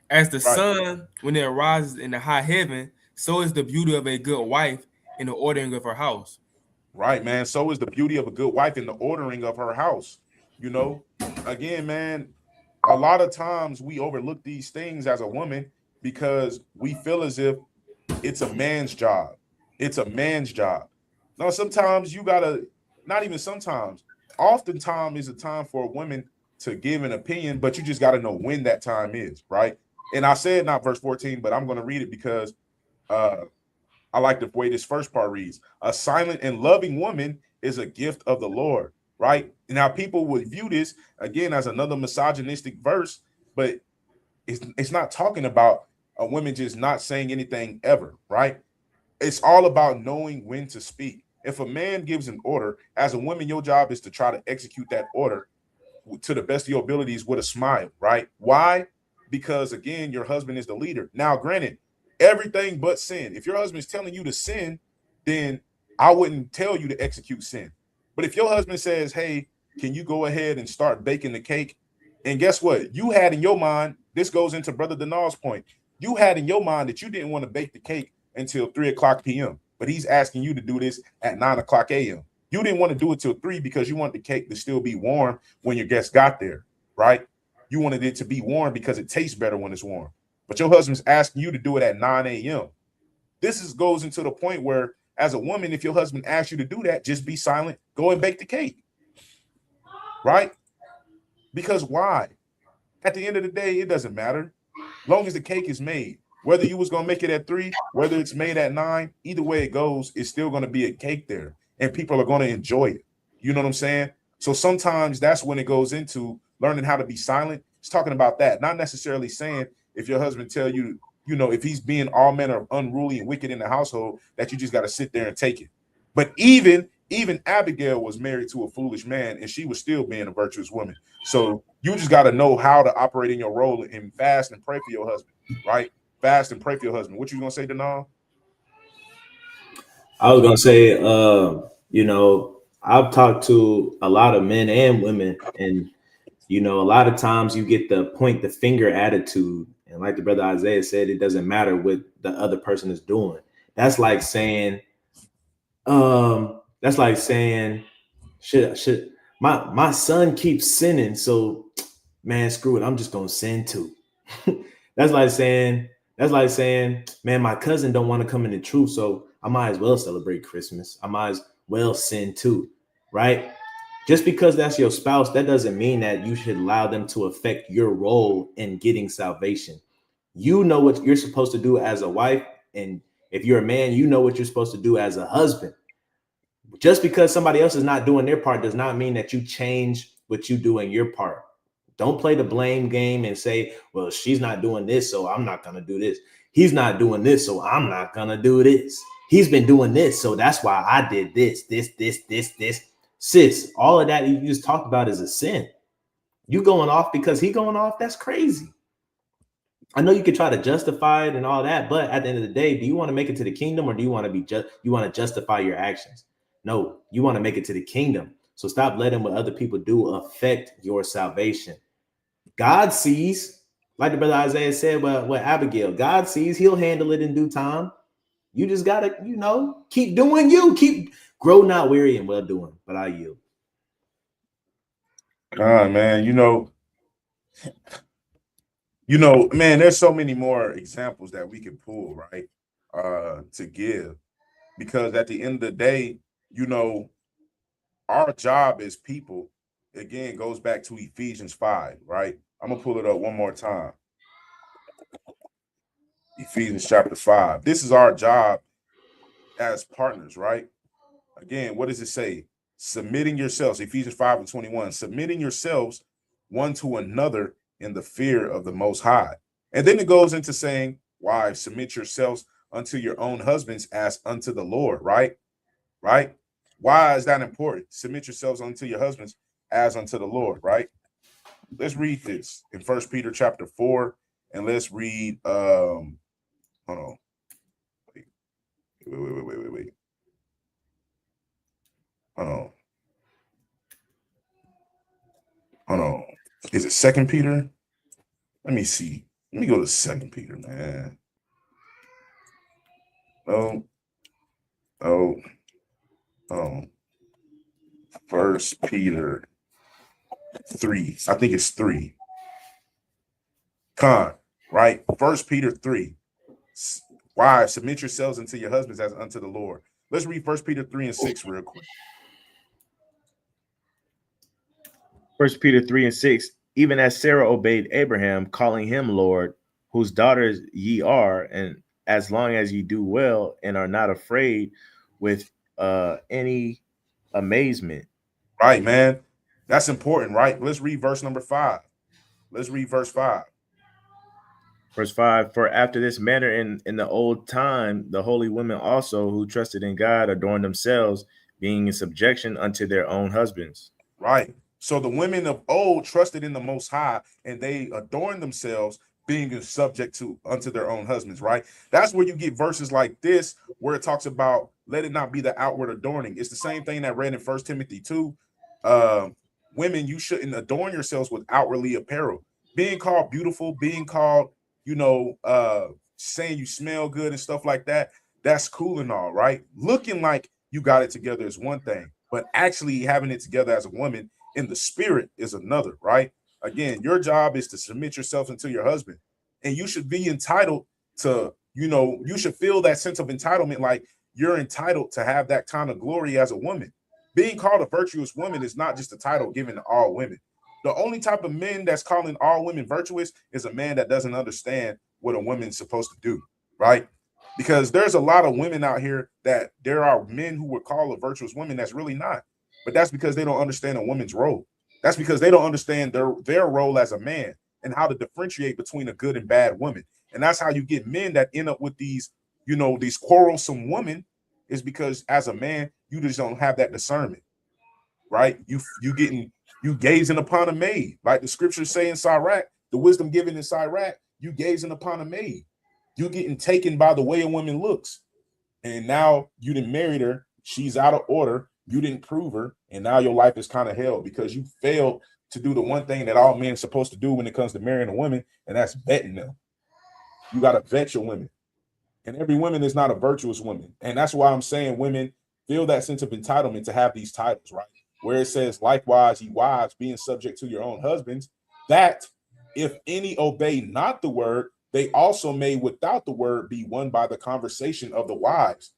As the Right. sun, when it arises in the high heaven, so is the beauty of a good wife in the ordering of her house. Right, man. So is the beauty of a good wife in the ordering of her house. Again, man, a lot of times we overlook these things as a woman because we feel as if it's a man's job. It's a man's job. No, sometimes you gotta, not even sometimes, oftentimes is a time for a woman to give an opinion, but you just gotta know when that time is, right? And I said not verse 14, but I'm gonna read it because I like the way this first part reads. A silent and loving woman is a gift of the Lord, right? Now people would view this again as another misogynistic verse, but it's not talking about a woman just not saying anything ever, right? It's all about knowing when to speak. If a man gives an order, as a woman, your job is to try to execute that order to the best of your abilities with a smile, right? Why? Because again, your husband is the leader. Now, granted, everything but sin. If your husband is telling you to sin, then I wouldn't tell you to execute sin. But if your husband says, hey, can you go ahead and start baking the cake? And guess what? You had in your mind, this goes into Brother Denal's point. You had in your mind that you didn't want to bake the cake until 3 o'clock p.m. But he's asking you to do this at 9 o'clock a.m. You didn't want to do it till 3 because you want the cake to still be warm when your guests got there, right? You wanted it to be warm because it tastes better when it's warm. But your husband's asking you to do it at 9 a.m. This goes into the point where, as a woman, if your husband asks you to do that, just be silent, go and bake the cake. right? Because why? At the end of the day, it doesn't matter. Long as the cake is made, whether you was gonna make it at 3, whether it's made at 9, either way it goes, it's still gonna be a cake there, and people are gonna enjoy it. You know what I'm saying? So sometimes that's when it goes into learning how to be silent. It's talking about that, not necessarily saying if your husband tell you, you know, if he's being all manner of unruly and wicked in the household, that you just got to sit there and take it. But even Abigail was married to a foolish man, and she was still being a virtuous woman. So you just got to know how to operate in your role and fast and pray for your husband, right? Fast and pray for your husband. What you gonna say, Denal? I was gonna say, you know, I've talked to a lot of men and women, and you know, a lot of times you get the point the finger attitude, and like the brother Isaiah said, it doesn't matter what the other person is doing. That's like saying, that's like saying, should my son keeps sinning, so man, screw it, I'm just gonna sin too. that's like saying, that's like saying, man, my cousin don't want to come in the truth, so I might as well celebrate Christmas. I might as well sin too, right? Just because that's your spouse, that doesn't mean that you should allow them to affect your role in getting salvation. You know what you're supposed to do as a wife, and if you're a man, you know what you're supposed to do as a husband. Just because somebody else is not doing their part does not mean that you change what you do in your part. Don't play the blame game and say, well, she's not doing this, so I'm not going to do this. He's not doing this, so I'm not going to do this. He's been doing this, so that's why I did this. Sis, all of that you just talked about is a sin. You going off because he going off, that's crazy. I know you could try to justify it and all that, but at the end of the day, do you want to make it to the kingdom, or do you want to be you want to justify your actions? No, you want to make it to the kingdom. So stop letting what other people do affect your salvation. God sees, like the brother Isaiah said, what Abigail, God sees, he'll handle it in due time. You just gotta, you know, keep doing you, keep grow not weary and well doing. But I yield. Man, man, there's so many more examples that we can pull, right? To give, because at the end of the day, you know, our job as people, again, goes back to Ephesians 5, right? I'm gonna pull it up one more time. Ephesians chapter 5. This is our job as partners, right? Again, what does it say? Submitting yourselves, Ephesians 5:21, submitting yourselves one to another in the fear of the Most High. And then it goes into saying, wives, submit yourselves unto your own husbands as unto the Lord, right? Right? Why is that important? Submit yourselves unto your husbands as unto the Lord, right? Let's read this in 1 Peter chapter 4, and let's read, hold on. Wait. Hold on. Is it 2 Peter? Let me see. Let me go to 2 Peter, man. Oh. 1 Peter 3. I think it's 3. Right? 1 Peter 3. Wives, submit yourselves unto your husbands as unto the Lord. Let's read 1 Peter 3 and 6 real quick. 1 Peter 3 and 6, even as Sarah obeyed Abraham, calling him Lord, whose daughters ye are, and as long as ye do well and are not afraid with any amazement. Right, man. That's important, right? Let's read verse number 5. Let's read verse 5. Verse 5, for after this manner in the old time, the holy women also who trusted in God adorned themselves, being in subjection unto their own husbands. Right. So the women of old trusted in the Most High, and they adorned themselves, being subject to unto their own husbands, right? That's where you get verses like this, where it talks about let it not be the outward adorning. It's the same thing that read in 1 Timothy 2. Women, you shouldn't adorn yourselves with outwardly apparel. Being called beautiful, being called, saying you smell good and stuff like that, that's cool and all, right? Looking like you got it together is one thing, but actually having it together as a woman in the spirit is another, right? Again, your job is to submit yourself unto your husband, and you should be entitled to, you should feel that sense of entitlement, like you're entitled to have that kind of glory as a woman, being called a virtuous woman is not just a title given to all women. The only type of men that's calling all women virtuous is a man that doesn't understand what a woman's supposed to do, right? Because there's a lot of women out here that there are men who would call a virtuous woman that's really not. But that's because they don't understand a woman's role. That's because they don't understand their role as a man and how to differentiate between a good and bad woman. And that's how you get men that end up with these, these quarrelsome women, is because as a man, you just don't have that discernment, right? You gazing upon a maid, like the scriptures say in Sirach, the wisdom given in Sirach, you gazing upon a maid. You getting taken by the way a woman looks. And now you didn't marry her. She's out of order. You didn't prove her. And now your life is kind of hell because you failed to do the one thing that all men are supposed to do when it comes to marrying a woman, and that's vetting them. You got to vet your women. And every woman is not a virtuous woman. And that's why I'm saying women feel that sense of entitlement to have these titles, right? Where it says, likewise, ye wives, being subject to your own husbands, that if any obey not the word, they also may without the word be won by the conversation of the wives.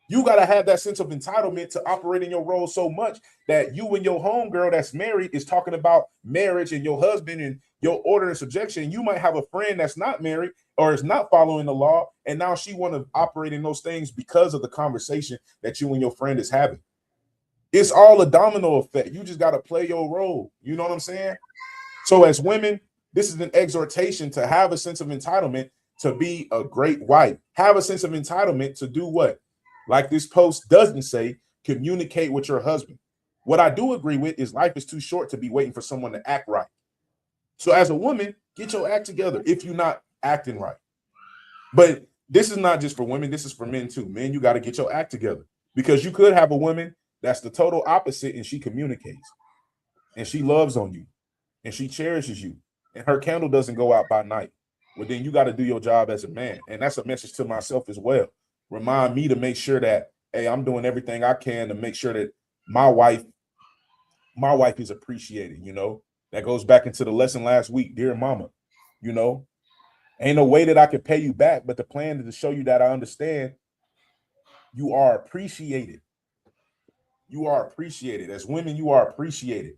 You got to have that sense of entitlement to operate in your role so much that you and your homegirl that's married is talking about marriage and your husband and your order and subjection. You might have a friend that's not married or is not following the law, and now she want to operate in those things because of the conversation that you and your friend is having. It's all a domino effect. You just got to play your role. You know what I'm saying? So as women, this is an exhortation to have a sense of entitlement to be a great wife. Have a sense of entitlement to do what? Like this post doesn't say, communicate with your husband. What I do agree with is life is too short to be waiting for someone to act right. So as a woman, get your act together if you're not acting right. But this is not just for women. This is for men too. Men, you got to get your act together, because you could have a woman that's the total opposite and she communicates and she loves on you and she cherishes you and her candle doesn't go out by night. Well, then you got to do your job as a man. And that's a message to myself as well. Remind me to make sure that, hey, I'm doing everything I can to make sure that my wife is appreciated. That goes back into the lesson last week, dear mama. Ain't no way that I can pay you back, but the plan is to show you that I understand you are appreciated. You are appreciated. As women, you are appreciated.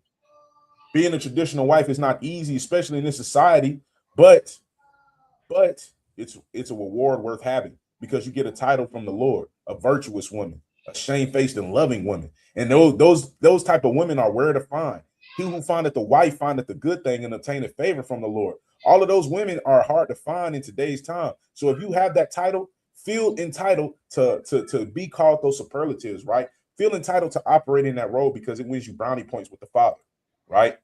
Being a traditional wife is not easy, especially in this society, but it's a reward worth having, because you get a title from the Lord, a virtuous woman, a shamefaced and loving woman. And those type of women are rare to find. He who findeth the wife findeth the good thing and obtaineth favor from the Lord. All of those women are hard to find in today's time. So if you have that title, feel entitled to be called those superlatives, right? Feel entitled to operate in that role, because it wins you brownie points with the Father, right?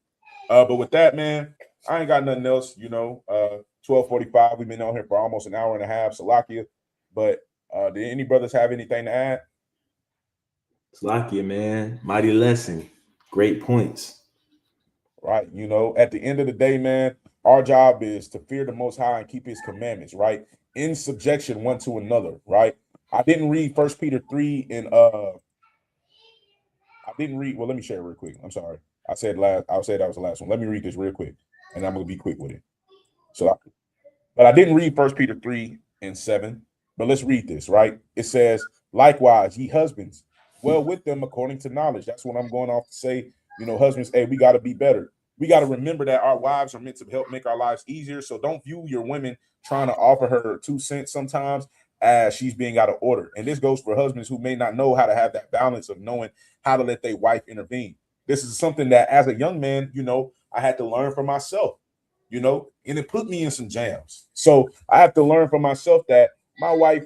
But with that, man, I ain't got nothing else. 12:45. We've been on here for almost an hour and a half. Salakia. But did any brothers have anything to add? Salakia, man. Mighty lesson. Great points. Right. At the end of the day, man, our job is to fear the Most High and keep his commandments, right? In subjection one to another, right? I didn't read 1 Peter 3 and well, let me share it real quick. I'm sorry. I said that was the last one. Let me read this real quick, and I'm gonna be quick with it. But I didn't read 1 Peter 3 and 7. But let's read this, right? It says, likewise, ye husbands, well with them according to knowledge. That's what I'm going off to say. Husbands, hey, we got to be better. We got to remember that our wives are meant to help make our lives easier. So don't view your women trying to offer her 2 cents sometimes as she's being out of order. And this goes for husbands who may not know how to have that balance of knowing how to let their wife intervene. This is something that as a young man, I had to learn for myself, and it put me in some jams. So I have to learn for myself that my wife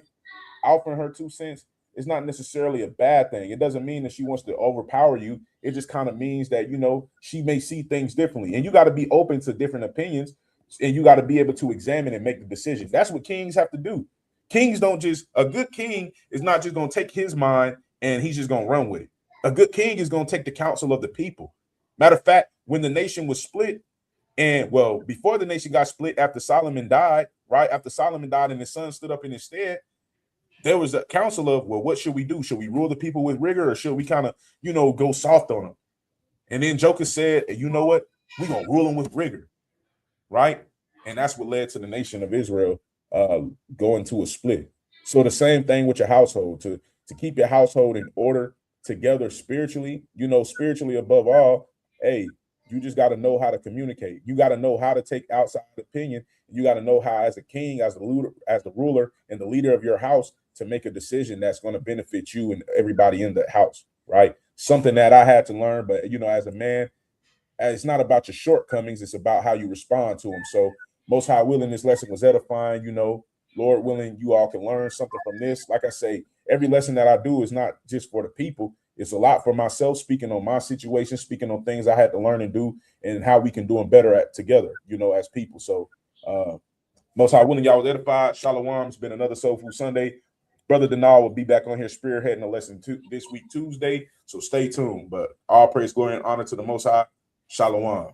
offering her 2 cents is not necessarily a bad thing. It doesn't mean that she wants to overpower you. It just kind of means that, she may see things differently, and you got to be open to different opinions, and you got to be able to examine and make the decision. That's what kings have to do. A good king is not just going to take his mind and he's just going to run with it. A good king is going to take the counsel of the people. Matter of fact, when the nation was split, before the nation got split, after Solomon died, right? After Solomon died and his son stood up in his stead, there was a council of, well, what should we do? Should we rule the people with rigor, or should we kind of, go soft on them? And then Joker said, you know what? We're going to rule them with rigor, right? And that's what led to the nation of Israel going to a split. So the same thing with your household, to keep your household in order, together spiritually, spiritually above all, hey, you just got to know how to communicate. You got to know how to take outside opinion. You got to know how, as a king, as the ruler and the leader of your house, to make a decision that's going to benefit you and everybody in the house, right? Something that I had to learn, but as a man, it's not about your shortcomings, it's about how you respond to them. So most high willing, this lesson was edifying. Lord willing, you all can learn something from this. Like I say, every lesson that I do is not just for the people. It's a lot for myself, speaking on my situation, speaking on things I had to learn and do, and how we can do them better together, as people. So most high willing, y'all was edified. Shalom. It's been another Soul Food Sunday. Brother Denal will be back on here spearheading a lesson this week, Tuesday. So stay tuned. But all praise, glory, and honor to the Most High. Shalom.